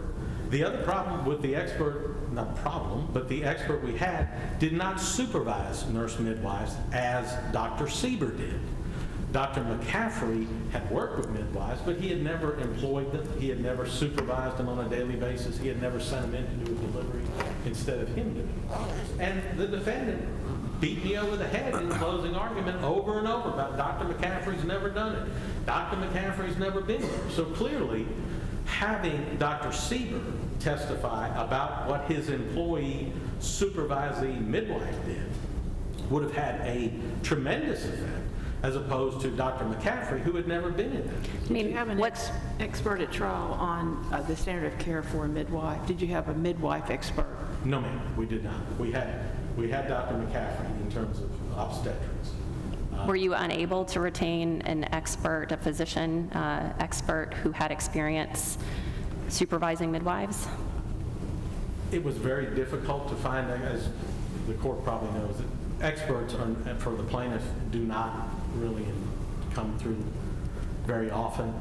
S9: The other problem with the expert, not problem, but the expert we had did not supervise nurse midwives as Dr. Sieber did. Dr. McCaffrey had worked with midwives, but he had never employed them. He had never supervised them on a daily basis. He had never sent them in to do a delivery instead of him doing it. And the defendant beat me over the head in the closing argument over and over about Dr. McCaffrey's never done it. Dr. McCaffrey's never been there. So clearly, having Dr. Sieber testify about what his employee supervising midwife did would have had a tremendous effect, as opposed to Dr. McCaffrey, who had never been in that.
S7: Did you have an expert at trial on the standard of care for a midwife? Did you have a midwife expert?
S9: No, ma'am, we did not. We had Dr. McCaffrey in terms of obstetrics.
S3: Were you unable to retain an expert, a physician expert who had experience supervising midwives?
S9: It was very difficult to find, as the court probably knows, that experts for the plaintiff do not really come through very often.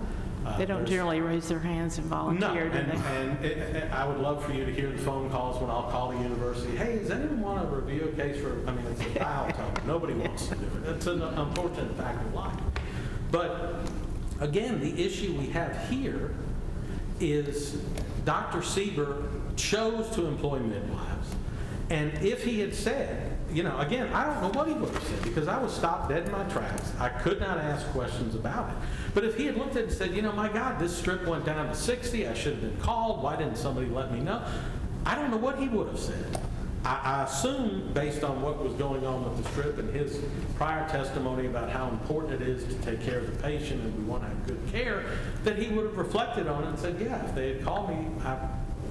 S7: They don't generally raise their hands and volunteer, do they?
S9: And I would love for you to hear the phone calls when I'll call the university. Hey, does anyone want to review a case for, I mean, it's a dial tone. Nobody wants to do it. It's an unfortunate fact of life. But again, the issue we have here is Dr. Sieber chose to employ midwives. And if he had said, you know, again, I don't know what he would have said, because I was stopped dead in my tracks. I could not ask questions about it. But if he had looked at it and said, you know, my God, this strip went down to 60, I should have been called, why didn't somebody let me know? I don't know what he would have said. I assume, based on what was going on with the strip and his prior testimony about how important it is to take care of the patient and we want to have good care, that he would have reflected on it and said, yeah, if they had called me, I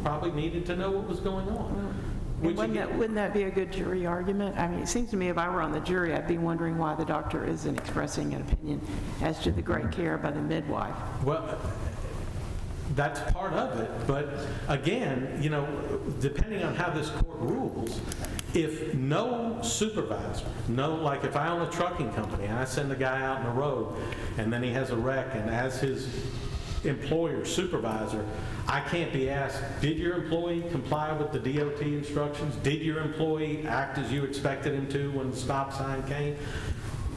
S9: probably needed to know what was going on.
S7: And wouldn't that be a good jury argument? I mean, it seems to me if I were on the jury, I'd be wondering why the doctor isn't expressing an opinion as to the great care by the midwife.
S9: Well, that's part of it, but again, you know, depending on how this court rules, if no supervisor, like if I own a trucking company and I send a guy out on the road and then he has a wreck, and as his employer, supervisor, I can't be asked, did your employee comply with the DOT instructions? Did your employee act as you expected him to when the stop sign came?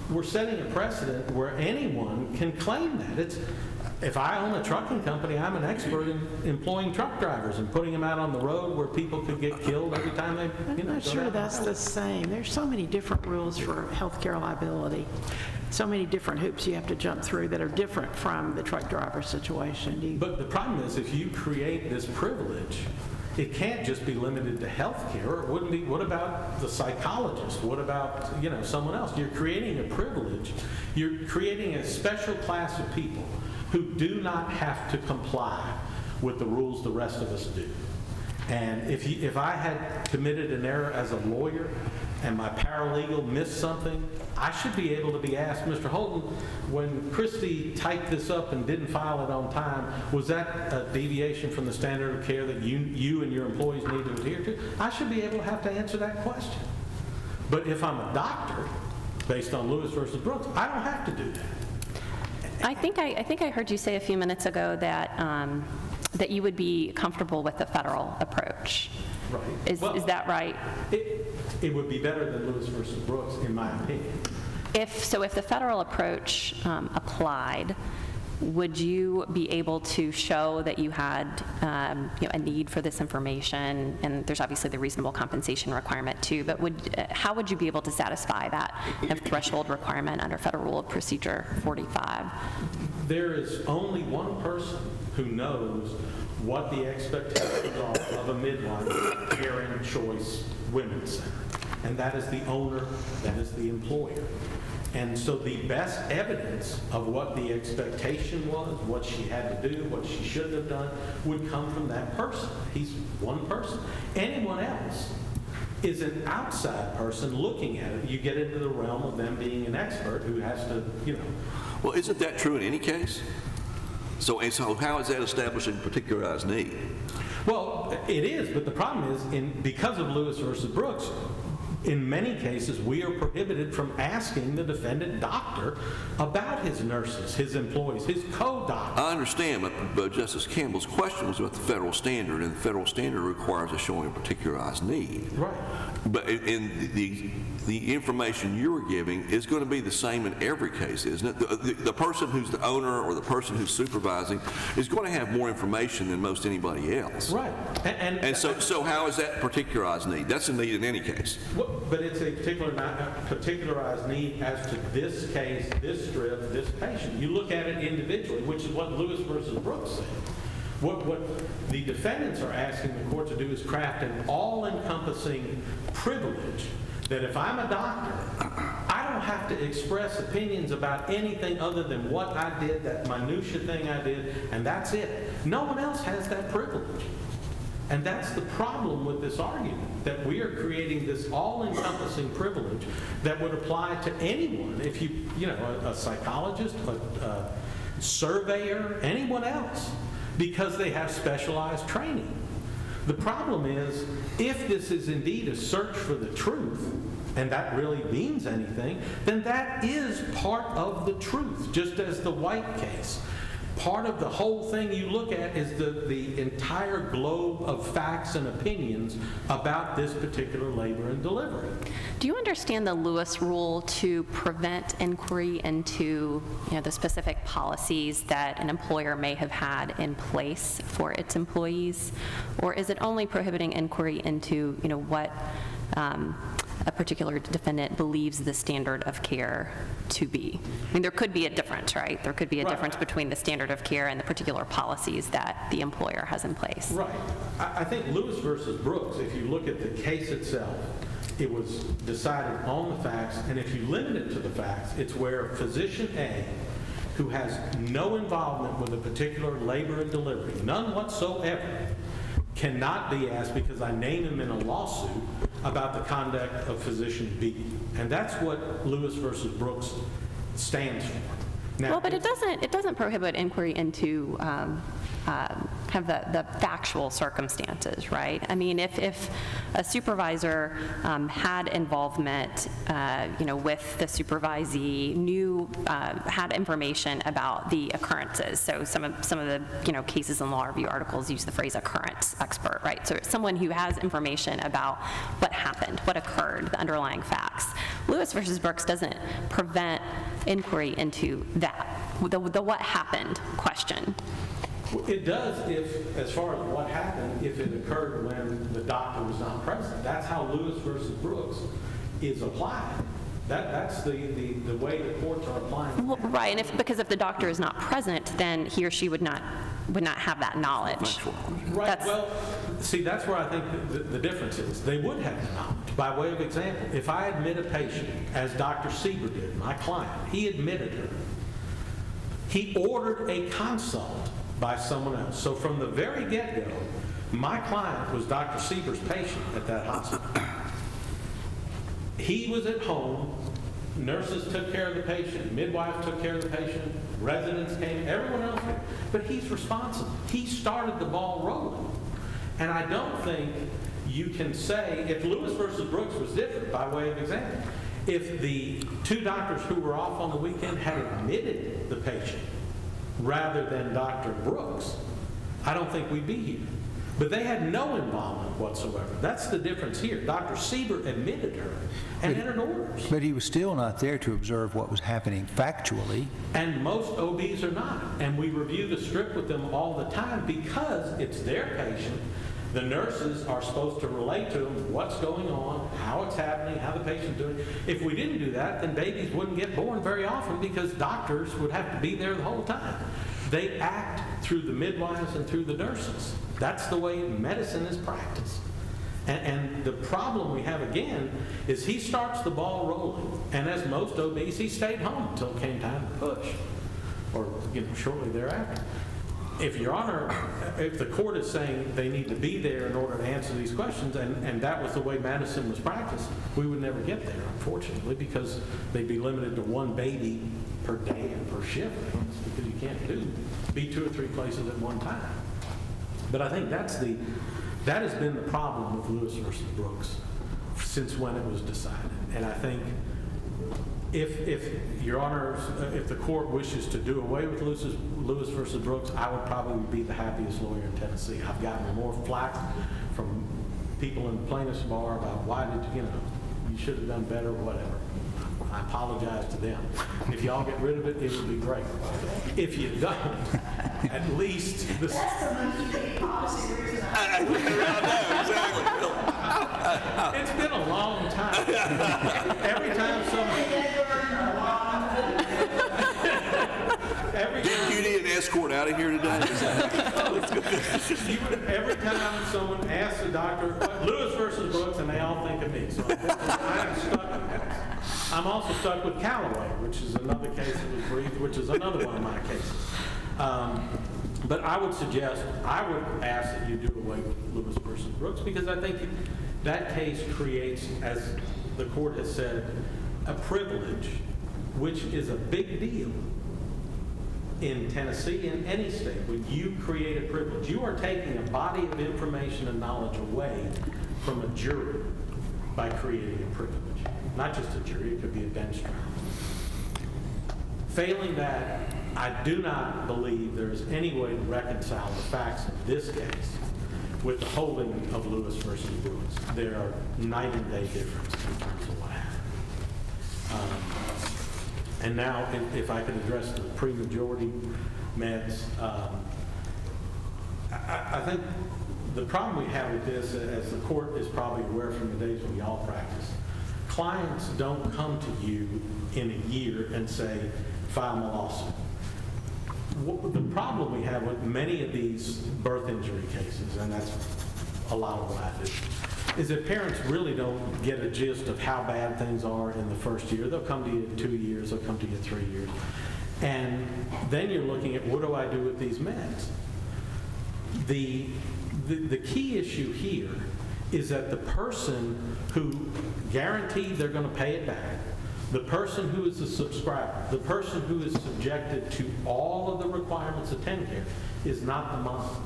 S9: We're setting a precedent where anyone can claim that. If I own a trucking company, I'm an expert in employing truck drivers and putting them out on the road where people could get killed every time they,
S7: I'm not sure that's the same. There's so many different rules for healthcare liability. So many different hoops you have to jump through that are different from the truck driver situation.
S9: But the problem is, if you create this privilege, it can't just be limited to health care. It wouldn't be, what about the psychologist? What about, you know, someone else? You're creating a privilege. You're creating a special class of people who do not have to comply with the rules the rest of us do. And if I had committed an error as a lawyer and my paralegal missed something, I should be able to be asked, Mr. Holton, when Christy typed this up and didn't file it on time, was that a deviation from the standard of care that you and your employees need to adhere to? I should be able to have to answer that question. But if I'm a doctor, based on Lewis versus Brooks, I don't have to do that.
S3: I think I heard you say a few minutes ago that that you would be comfortable with the federal approach.
S9: Right.
S3: Is that right?
S9: It would be better than Lewis versus Brooks, in my opinion.
S3: If the federal approach applied, would you be able to show that you had a need for this information? And there's obviously the reasonable compensation requirement too, but how would you be able to satisfy that threshold requirement under Federal Rule of Procedure 45?
S9: There is only one person who knows what the expectations are of a midwife at Caring Choice Women's Center, and that is the owner, that is the employer. And so the best evidence of what the expectation was, what she had to do, what she shouldn't have done, would come from that person. He's one person. Anyone else is an outside person looking at it. You get into the realm of them being an expert who has to, you know.
S5: Well, isn't that true in any case? So how is that establishing particularized need?
S9: Well, it is, but the problem is, because of Lewis versus Brooks, In many cases, we are prohibited from asking the defendant doctor about his nurses, his employees, his co-doctors.
S5: I understand, but Justice Campbell's question was about the federal standard, and the federal standard requires a showing of particularized need.
S9: Right.
S5: But in the information you're giving is going to be the same in every case, isn't it? The person who's the owner or the person who's supervising is going to have more information than most anybody else.
S9: Right.
S5: And so how is that particularized need? That's a need in any case.
S9: But it's a particularized need as to this case, this strip, this patient. You look at it individually, which is what Lewis versus Brooks said. What the defendants are asking the court to do is craft an all-encompassing privilege that if I'm a doctor, I don't have to express opinions about anything other than what I did, that minutia thing I did, and that's it. No one else has that privilege. And that's the problem with this argument, that we are creating this all-encompassing privilege that would apply to anyone. If a psychologist, a surveyor, anyone else, because they have specialized training. The problem is, if this is indeed a search for the truth, and that really means anything, then that is part of the truth, just as the White case. Part of the whole thing you look at is the entire globe of facts and opinions about this particular labor and delivery.
S3: Do you understand the Lewis rule to prevent inquiry into the specific policies that an employer may have had in place for its employees? Or is it only prohibiting inquiry into what a particular defendant believes the standard of care to be? I mean, there could be a difference, right? There could be a difference between the standard of care and the particular policies that the employer has in place.
S9: Right. I think Lewis versus Brooks, if you look at the case itself, it was decided on the facts, and if you limit it to the facts, it's where physician A, who has no involvement with a particular labor and delivery, none whatsoever, cannot be asked because I name him in a lawsuit about the conduct of physician B. And that's what Lewis versus Brooks stands for. Now,
S3: Well, but it doesn't prohibit inquiry into have the factual circumstances, right? I mean, if a supervisor had involvement, with the supervisee, had information about the occurrences. So some of the cases in law review articles use the phrase occurrence expert, right? So it's someone who has information about what happened, what occurred, the underlying facts. Lewis versus Brooks doesn't prevent inquiry into that, the what happened question.
S9: It does if, as far as what happened, if it occurred when the doctor was not present. That's how Lewis versus Brooks is applied. That's the way the courts are applying.
S3: Well, right, and because if the doctor is not present, then he or she would not have that knowledge.
S9: Right. Well, see, that's where I think the difference is. They would have the knowledge. By way of example, if I admit a patient, as Dr. Sieber did, my client, he admitted her. He ordered a consult by someone else. So from the very get-go, my client was Dr. Sieber's patient at that hospital. He was at home, nurses took care of the patient, midwives took care of the patient, residents came, everyone else did. But he's responsible. He started the ball rolling. And I don't think you can say, if Lewis versus Brooks was different, by way of example, if the two doctors who were off on the weekend had admitted the patient rather than Dr. Brooks, I don't think we'd be here. But they had no involvement whatsoever. That's the difference here. Dr. Sieber admitted her and entered orders.
S2: But he was still not there to observe what was happening factually.
S9: And most OBs are not. And we review the strip with them all the time because it's their patient. The nurses are supposed to relate to them what's going on, how it's happening, how the patient's doing. If we didn't do that, then babies wouldn't get born very often because doctors would have to be there the whole time. They act through the midwives and through the nurses. That's the way medicine is practiced. And the problem we have again is he starts the ball rolling. And as most OBs, he stayed home until it came time to push, or shortly thereafter. If Your Honor, if the court is saying they need to be there in order to answer these questions, and that was the way medicine was practiced, we would never get there, unfortunately, because they'd be limited to one baby per day and per shift, because you can't be 2 or 3 places at one time. But I think that has been the problem with Lewis versus Brooks. since when it was decided. And I think if Your Honor, if the court wishes to do away with Lewis versus Brooks, I would probably be the happiest lawyer in Tennessee. I've gotten more flack from people in the plaintiff's bar about why did you should have done better, whatever. I apologize to them. If y'all get rid of it, it would be great. If you don't, at least this.
S6: That's the most big policy reason
S9: It's been a long time. Every time
S5: Did you need an escort out of here today?
S9: every time someone asks a doctor, Lewis versus Brooks, and they all think of me. So I'm stuck with that. I'm also stuck with Callaway, which is another case that was briefed, which is another one of my cases. But I would ask that you do away with Lewis versus Brooks, because I think that case creates, as the court has said, a privilege, which is a big deal in Tennessee, in any state. When you create a privilege, you are taking a body of information and knowledge away from a jury by creating a privilege. Not just a jury, it could be a bench trial. Failing that, I do not believe there is any way to reconcile the facts of this case with the holding of Lewis versus Brooks. There are night and day differences in terms of what happened. And now, if I could address the pre-majority meds, I think the problem we have with this, as the court is probably aware from the days when y'all practice, clients don't come to you in a year and say, file my lawsuit. The problem we have with many of these birth injury cases, and that's a lot of what I do, is that parents really don't get a gist of how bad things are in the first year. They'll come to you in 2 years, they'll come to you in 3 years. And then you're looking at, what do I do with these meds? The key issue here is that the person who guaranteed they're going to pay it back, the person who is the subscriber, the person who is subjected to all of the requirements of TennCare is not the mom.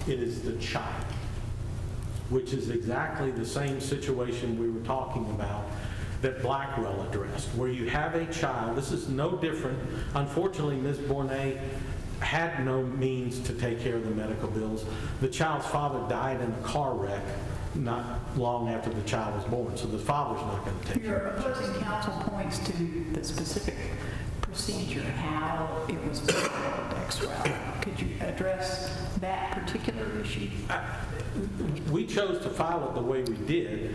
S9: It is the child, which is exactly the same situation we were talking about that Blackwell addressed, where you have a child. This is no different. Unfortunately, Ms. Borngne had no means to take care of the medical bills. The child's father died in a car wreck not long after the child was born, so the father's not going to take care
S6: Your
S9: of it.
S6: opposing counsel points to the specific procedure, how it was performed, XREL. Could you address that particular issue?
S9: We chose to file it the way we did.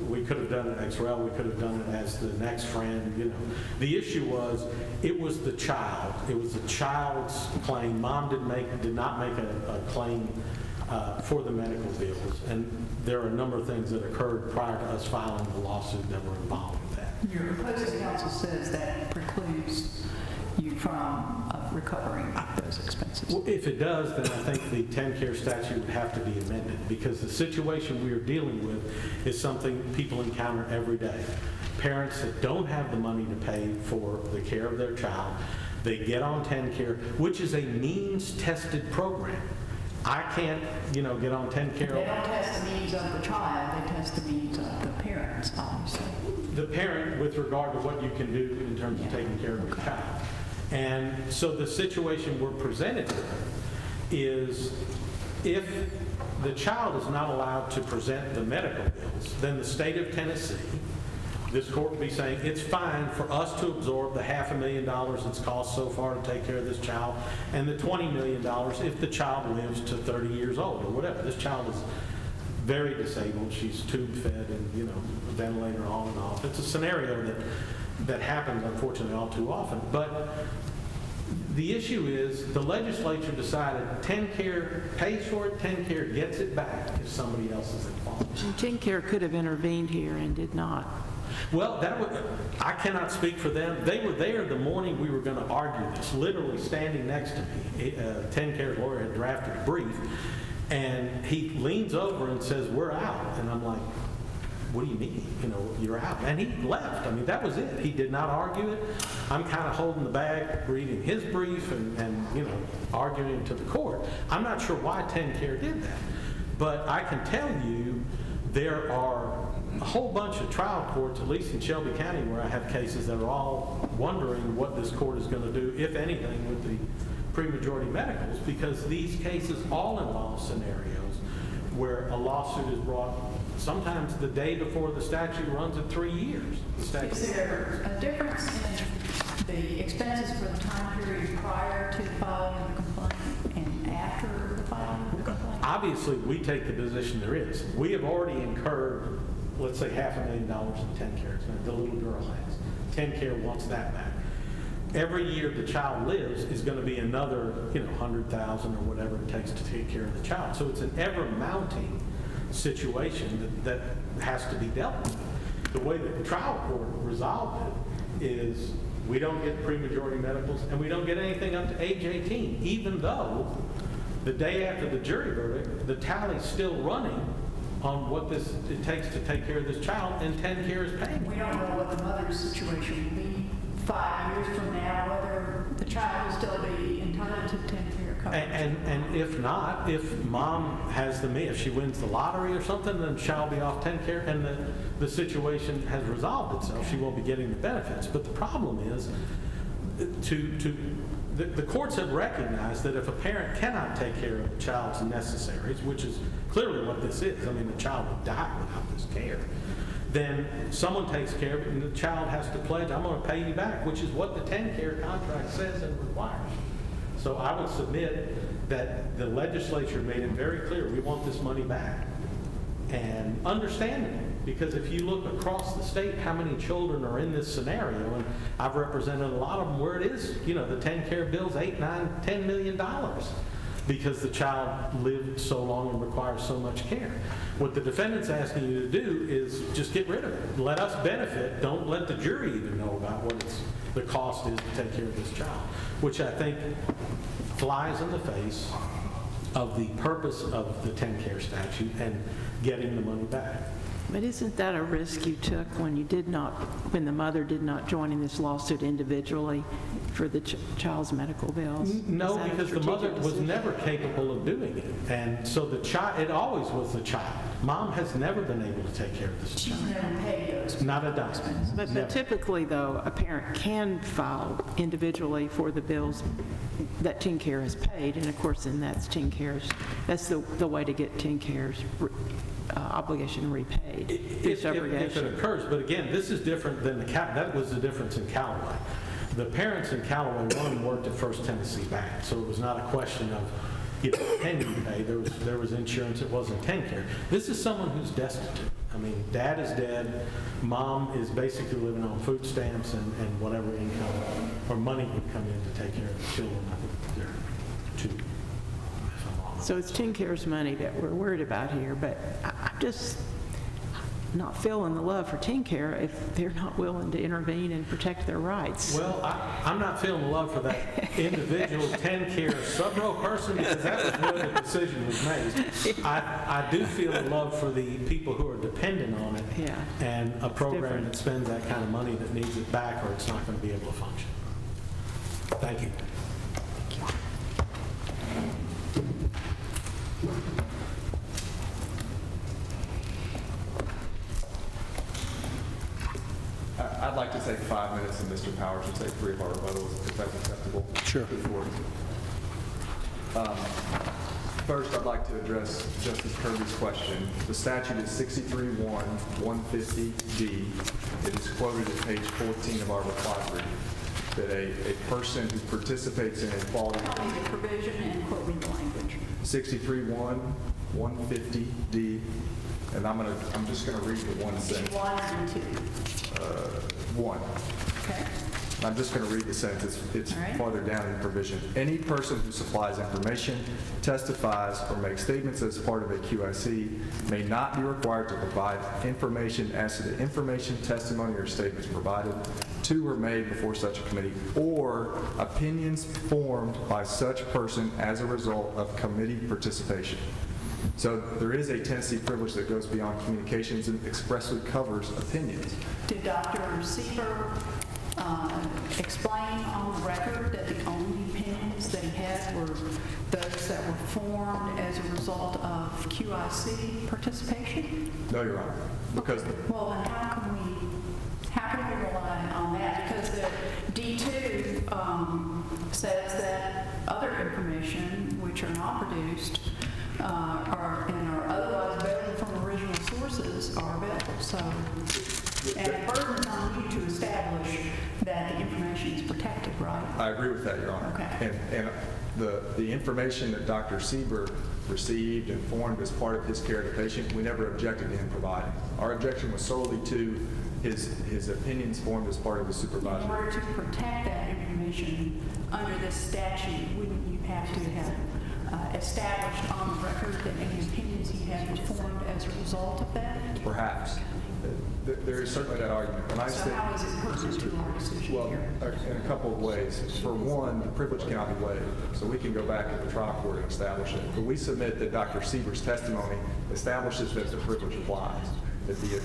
S9: We could have done it XREL, we could have done it as the next friend, The issue was, it was the child. It was the child's claim. Mom did not make a claim for the medical bills. And there are a number of things that occurred prior to us filing the lawsuit that were involved with that.
S6: Your opposing counsel says that precludes you from recovering those expenses.
S9: Well, if it does, then I think the TennCare statute would have to be amended, because the situation we are dealing with is something people encounter every day. Parents that don't have the money to pay for the care of their child, they get on TennCare, which is a means-tested program. I can't, get on TennCare.
S6: They don't test the needs of the child, they test the needs of the parents, obviously.
S9: The parent, with regard to what you can do in terms of taking care of your child. And so the situation we're presented with is, if the child is not allowed to present the medical bills, then the state of Tennessee, this court would be saying, it's fine for us to absorb the $500,000 it's cost so far to take care of this child, and the $20 million if the child lives to 30 years old or whatever. This child is very disabled. She's tube fed and, ventilator on and off. It's a scenario that happens, unfortunately, all too often. But the issue is, the legislature decided TennCare pays for it, TennCare gets it back if somebody else is at fault.
S7: TennCare could have intervened here and did not.
S9: Well, I cannot speak for them. They were there the morning we were going to argue this, literally standing next to me. TennCare's lawyer had drafted a brief, and he leans over and says, "We're out." And I'm like, "What do you mean? You're out?" And he left. I mean, that was it. He did not argue it. I'm kind of holding the bag, reading his brief and arguing to the court. I'm not sure why TennCare did that. But I can tell you there are a whole bunch of trial courts, at least in Shelby County, where I have cases that are all wondering what this court is going to do, if anything, with the pre-majority medicals, because these cases all involve scenarios where a lawsuit is brought sometimes the day before the statute runs at 3 years.
S6: Is there a difference in the expenses for the time period prior to filing the complaint and after the filing of the complaint?
S9: Obviously, we take the position there is. We have already incurred, let's say, $500,000 in TennCare. The little girl has. TennCare wants that back. Every year the child lives is going to be another, $100,000 or whatever it takes to take care of the child. So it's an ever-mounting situation that has to be dealt with. The way that the trial court resolved it is we don't get pre-majority medicals and we don't get anything up to age 18, even though the day after the jury verdict, the tally's still running on what it takes to take care of this child, and TennCare is paying.
S6: We don't know what the mother's situation will be 5 years from now, whether the child will still be entitled to TennCare coverage.
S9: And if not, if mom has if she wins the lottery or something, then she'll be off TennCare, and the situation has resolved itself. She won't be getting the benefits. But the problem is, the courts have recognized that if a parent cannot take care of the child's necessaries, which is clearly what this is, I mean, the child would die without this care, then someone takes care of it and the child has to pledge, I'm going to pay you back, which is what the TennCare contract says and requires. So I would submit that the legislature made it very clear, we want this money back. And understandably, because if you look across the state, how many children are in this scenario, and I've represented a lot of them where it is, the TennCare bill's $8, $9, $10 million because the child lived so long and requires so much care. What the defendant's asking you to do is just get rid of it. Let us benefit. Don't let the jury even know about what the cost is to take care of this child, which I think flies in the face of the purpose of the TennCare statute and getting the money back.
S7: But isn't that a risk you took when the mother did not join in this lawsuit individually for the child's medical bills?
S9: No, because the mother was never capable of doing it. And so it always was the child. Mom has never been able to take care of this child.
S6: She's never paid those.
S9: Not a dime.
S7: But typically, though, a parent can file individually for the bills that TennCare has paid, and of course, then that's the way to get TennCare's obligation repaid.
S9: If it occurs, but again, this is different than that was the difference in Callaway. The parents in Callaway, one worked at First Tennessee Bank, so it was not a question of, can you pay? There was insurance, it wasn't TennCare. This is someone who's destitute. I mean, dad is dead, mom is basically living on food stamps and whatever income or money would come in to take care of the children. I think they're two.
S7: So it's TennCare's money that we're worried about here, but I'm just not feeling the love for TennCare if they're not willing to intervene and protect their rights.
S9: Well, I'm not feeling the love for that individual TennCare subro person, because that was where the decision was made. I do feel the love for the people who are dependent on it, and a program that spends that kind of money that needs it back, or it's not going to be able to function. Thank you.
S4: I'd like to take 5 minutes, and Mr. Powers will take 3 of our rebuttals, if that's acceptable.
S2: Sure.
S4: First, I'd like to address Justice Kirby's question. The statute is 63-150D. It is quoted at page 14 of our reply brief, that a person who participates in a quality...
S6: Tell me the provision and quote me the language.
S4: 63-150D, and I'm just going to read the one sentence.
S6: 1 and 2.
S4: 1.
S6: Okay.
S4: I'm just going to read the sentence. It's
S6: All right.
S4: farther down in the provision. Any person who supplies information, testifies, or makes statements as part of a QIC may not be required to provide information as to the information, testimony, or statements provided to or made before such a committee, or opinions formed by such person as a result of committee participation. So there is a Tennessee privilege that goes beyond communications and expressly covers opinions.
S6: Did Dr. Sieber explain on the record that the only opinions that he had were those that were formed as a result of QIC participation?
S4: No, Your Honor, because
S6: Well, then how can we rely on that? Because the D2 says that other information which are not produced are otherwise available from original sources are available. So, and the burden is on you to establish that the information is protected, right?
S4: I agree with that, Your Honor.
S6: Okay.
S4: And the information that Dr. Sieber received and formed as part of his care of the patient, we never objected to him providing. Our objection was solely to his opinions formed as part of the
S6: In
S4: supervisory.
S6: order to protect that information under this statute, wouldn't you have to have established on the record that any opinions he had were formed as a result of that?
S4: Perhaps. There is certainly that argument. When I
S6: So
S4: say,
S6: how is it pertinent to our decision
S4: well,
S6: here?
S4: in a couple of ways. For one, the privilege cannot be waived, so we can go back to the trial court and establish it. But we submit that Dr. Sieber's testimony establishes that the privilege applies, that the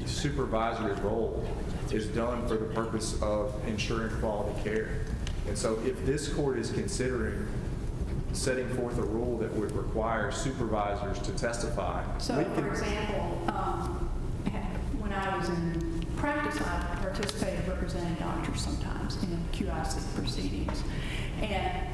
S4: supervisory role is done for the purpose of ensuring quality care. And so if this court is considering setting forth a rule that would require supervisors to testify,
S6: So,
S4: we
S6: for
S4: can,
S6: example, when I was in practice, I participated representing doctors sometimes in QIC proceedings. And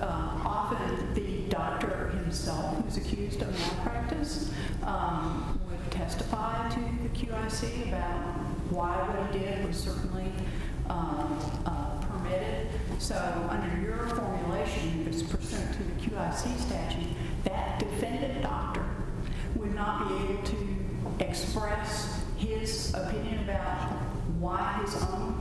S6: often the doctor himself, who's accused of malpractice, would testify to the QIC about why what he did was certainly permitted. So under your formulation, if it's pursuant to the QIC statute, that defendant doctor would not be able to express his opinion about why his own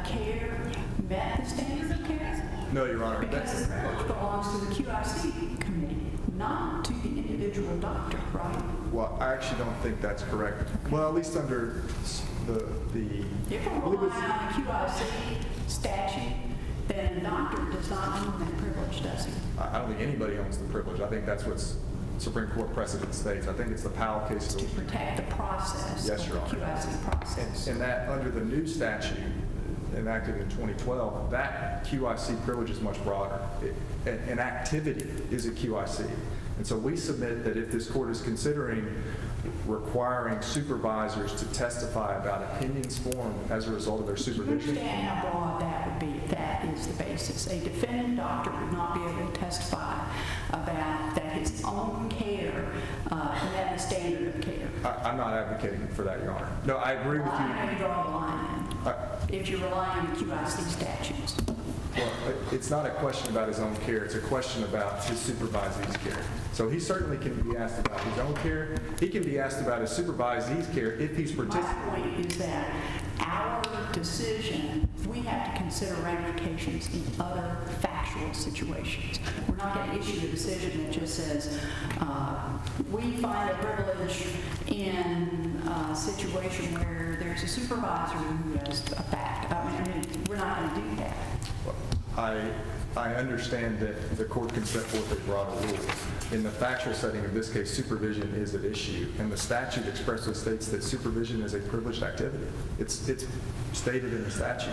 S6: care met the standard of care?
S4: no, Your Honor.
S6: Because the privilege belongs to the QIC committee, not to the individual doctor, right?
S4: Well, I actually don't think that's correct. Well, at least under the
S6: If
S4: I
S6: we're
S4: believe
S6: relying
S4: it's-
S6: on the QIC statute, then the doctor does not own that privilege, does he?
S4: I don't think anybody owns the privilege. I think that's what Supreme Court precedent states. I think it's the Powell case.
S6: To protect the process
S4: Yes,
S6: of
S4: Your
S6: the
S4: Honor.
S6: QIC process.
S4: And that under the new statute enacted in 2012, that QIC privilege is much broader. An activity is a QIC. And so we submit that if this court is considering requiring supervisors to testify about opinions formed as a result of their
S6: Do you
S4: supervision.
S6: understand how broad that would be if that is the basis? A defendant doctor would not be able to testify about that his own care met the standard of care.
S4: I'm not advocating for that, Your Honor. No, I agree with
S6: How do
S4: you.
S6: you draw the line then, if you're relying on the QIC statutes?
S4: Well, it's not a question about his own care, it's a question about his supervisee's care. So he certainly can be asked about his own care. He can be asked about his supervisee's care if he's
S6: My
S4: participating.
S6: point is that our decision, we have to consider ramifications in other factual situations. We're not going to issue a decision that just says, we find a privilege in a situation where there's a supervisor who has a fact. I mean, we're not going to do that.
S4: I understand that the court can set forth a broader rule. In the factual setting of this case, supervision is at issue, and the statute expressly states that supervision is a privileged activity. It's stated in the statute.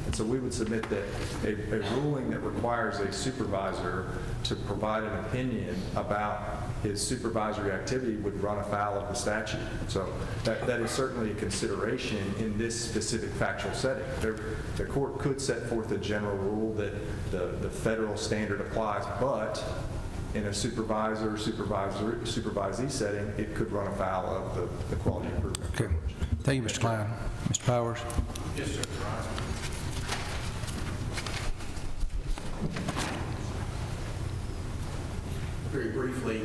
S4: And so we would submit that a ruling that requires a supervisor to provide an opinion about his supervisory activity would run afoul of the statute. So that is certainly a consideration in this specific factual setting. The court could set forth a general rule that the federal standard applies, but in a supervisee setting, it could run afoul of the quality improvement.
S2: Okay. Thank you, Mr. Klein. Mr. Powers?
S9: Yes, sir.
S8: Very briefly,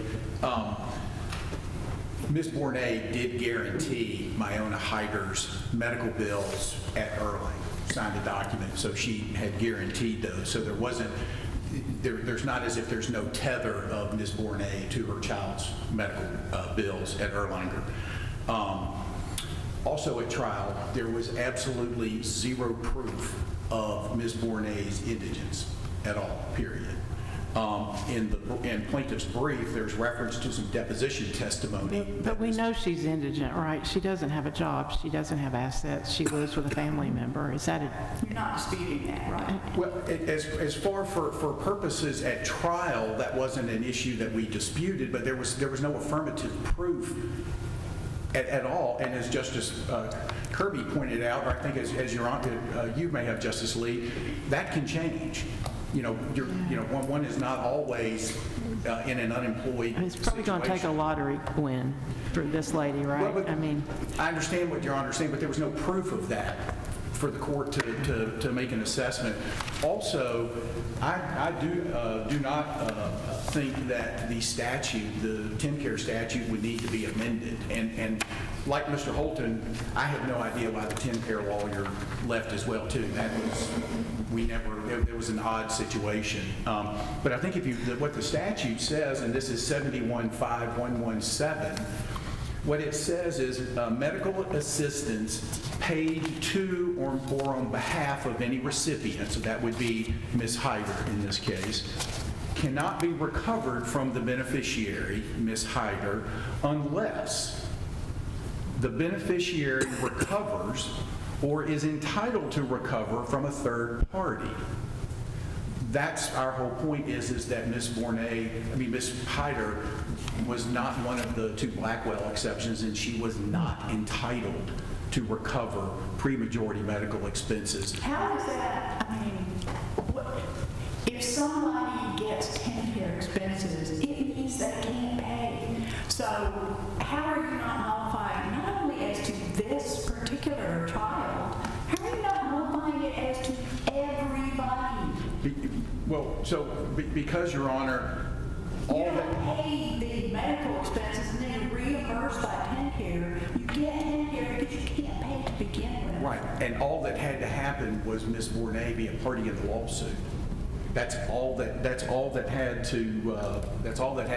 S8: Ms. Borngne did guarantee Miyona Hyter's medical bills at Erlang, signed a document, so she had guaranteed those. So there wasn't, there's not as if there's no tether of Ms. Borngne to her child's medical bills at Erlanger. Also at trial, there was absolutely zero proof of Ms. Bornagne's indigence at all, period. In plaintiff's brief, there's reference to some deposition testimony.
S7: But we know she's indigent, right? She doesn't have a job, she doesn't have assets, she lives with a family member. Is that
S6: You're not disputing that, right?
S8: Well, as far for purposes at trial, that wasn't an issue that we disputed, but there was no affirmative proof at all. And as Justice Kirby pointed out, or I think as Your Honor, you may have, Justice Lee, that can change. One is not always in an unemployed
S7: it's probably going to take a
S8: situation.
S7: lottery win for this lady, right?
S8: Well, but I understand what Your Honor's saying, but there was no proof of that for the court to make an assessment. Also, I do not think that the statute, the TennCare statute, would need to be amended. And like Mr. Holton, I have no idea why the TennCare lawyer left as well, too. It was an odd situation. But I think what the statute says, and this is 715117, what it says is medical assistance paid to or on behalf of any recipient, so that would be Ms. Hyter in this case, cannot be recovered from the beneficiary, Ms. Hyter, unless the beneficiary recovers or is entitled to recover from a third party. That's our whole point is that Ms. Hyter was not one of the two Blackwell exceptions, and she was not entitled to recover pre-majority medical expenses.
S6: How is that, if somebody gets TennCare expenses, it means they can't pay. So how are you not notifying, not only as to this particular child, how are you not notifying it as to everybody?
S8: Because, Your Honor,
S6: You don't pay the medical expenses and then you're reimbursed by TennCare. You get TennCare because you can't pay to begin with.
S8: right, and all that had to happen was Ms. Borngne be a party in the lawsuit. That's all that had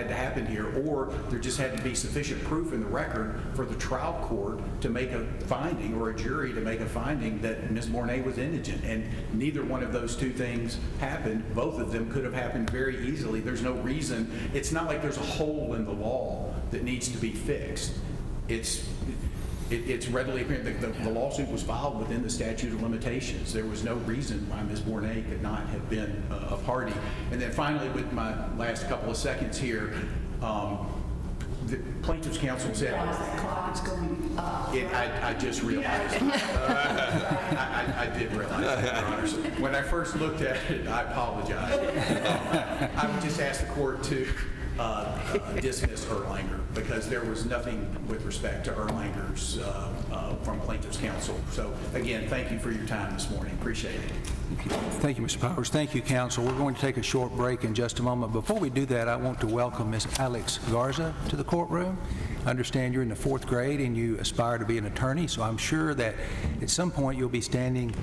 S8: to happen here, or there just had to be sufficient proof in the record for the trial court to make a finding, or a jury to make a finding that Ms. Borngne was indigent, and neither one of those two things happened. Both of them could have happened very easily. There's no reason. It's not like there's a hole in the law that needs to be fixed. It's readily apparent that the lawsuit was filed within the statute of limitations. There was no reason why Ms. Borngne could not have been a party. And then finally, with my last couple of seconds here, the plaintiff's counsel said...
S6: That clock is going up.
S8: I just realized. I did realize that, Your Honor. So when I first looked at it, I apologize. I would just ask the court to dismiss Erlanger, because there was nothing with respect to Erlanger's from plaintiff's counsel. So again, thank you for your time this morning. Appreciate it.
S2: Thank you, Mr. Powers. Thank you, counsel. We're going to take a short break in just a moment. Before we do that, I want to welcome Ms. Alex Garza to the courtroom. I understand you're in the 4th grade and you aspire to be an attorney, so I'm sure that at some point you'll be standing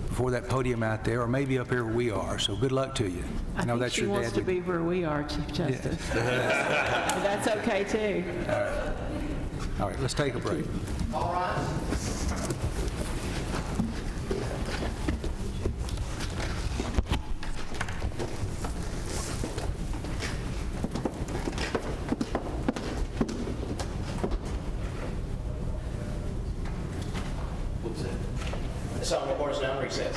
S2: before that podium out there, or maybe up here where we are. So good luck to you.
S7: I
S2: know
S7: think
S2: that's
S7: she
S2: your
S7: wants
S2: dad.
S7: to be where we are, Chief Justice. But that's okay, too.
S2: All right, let's take a break.
S1: All rise. This honorable court is now in recess.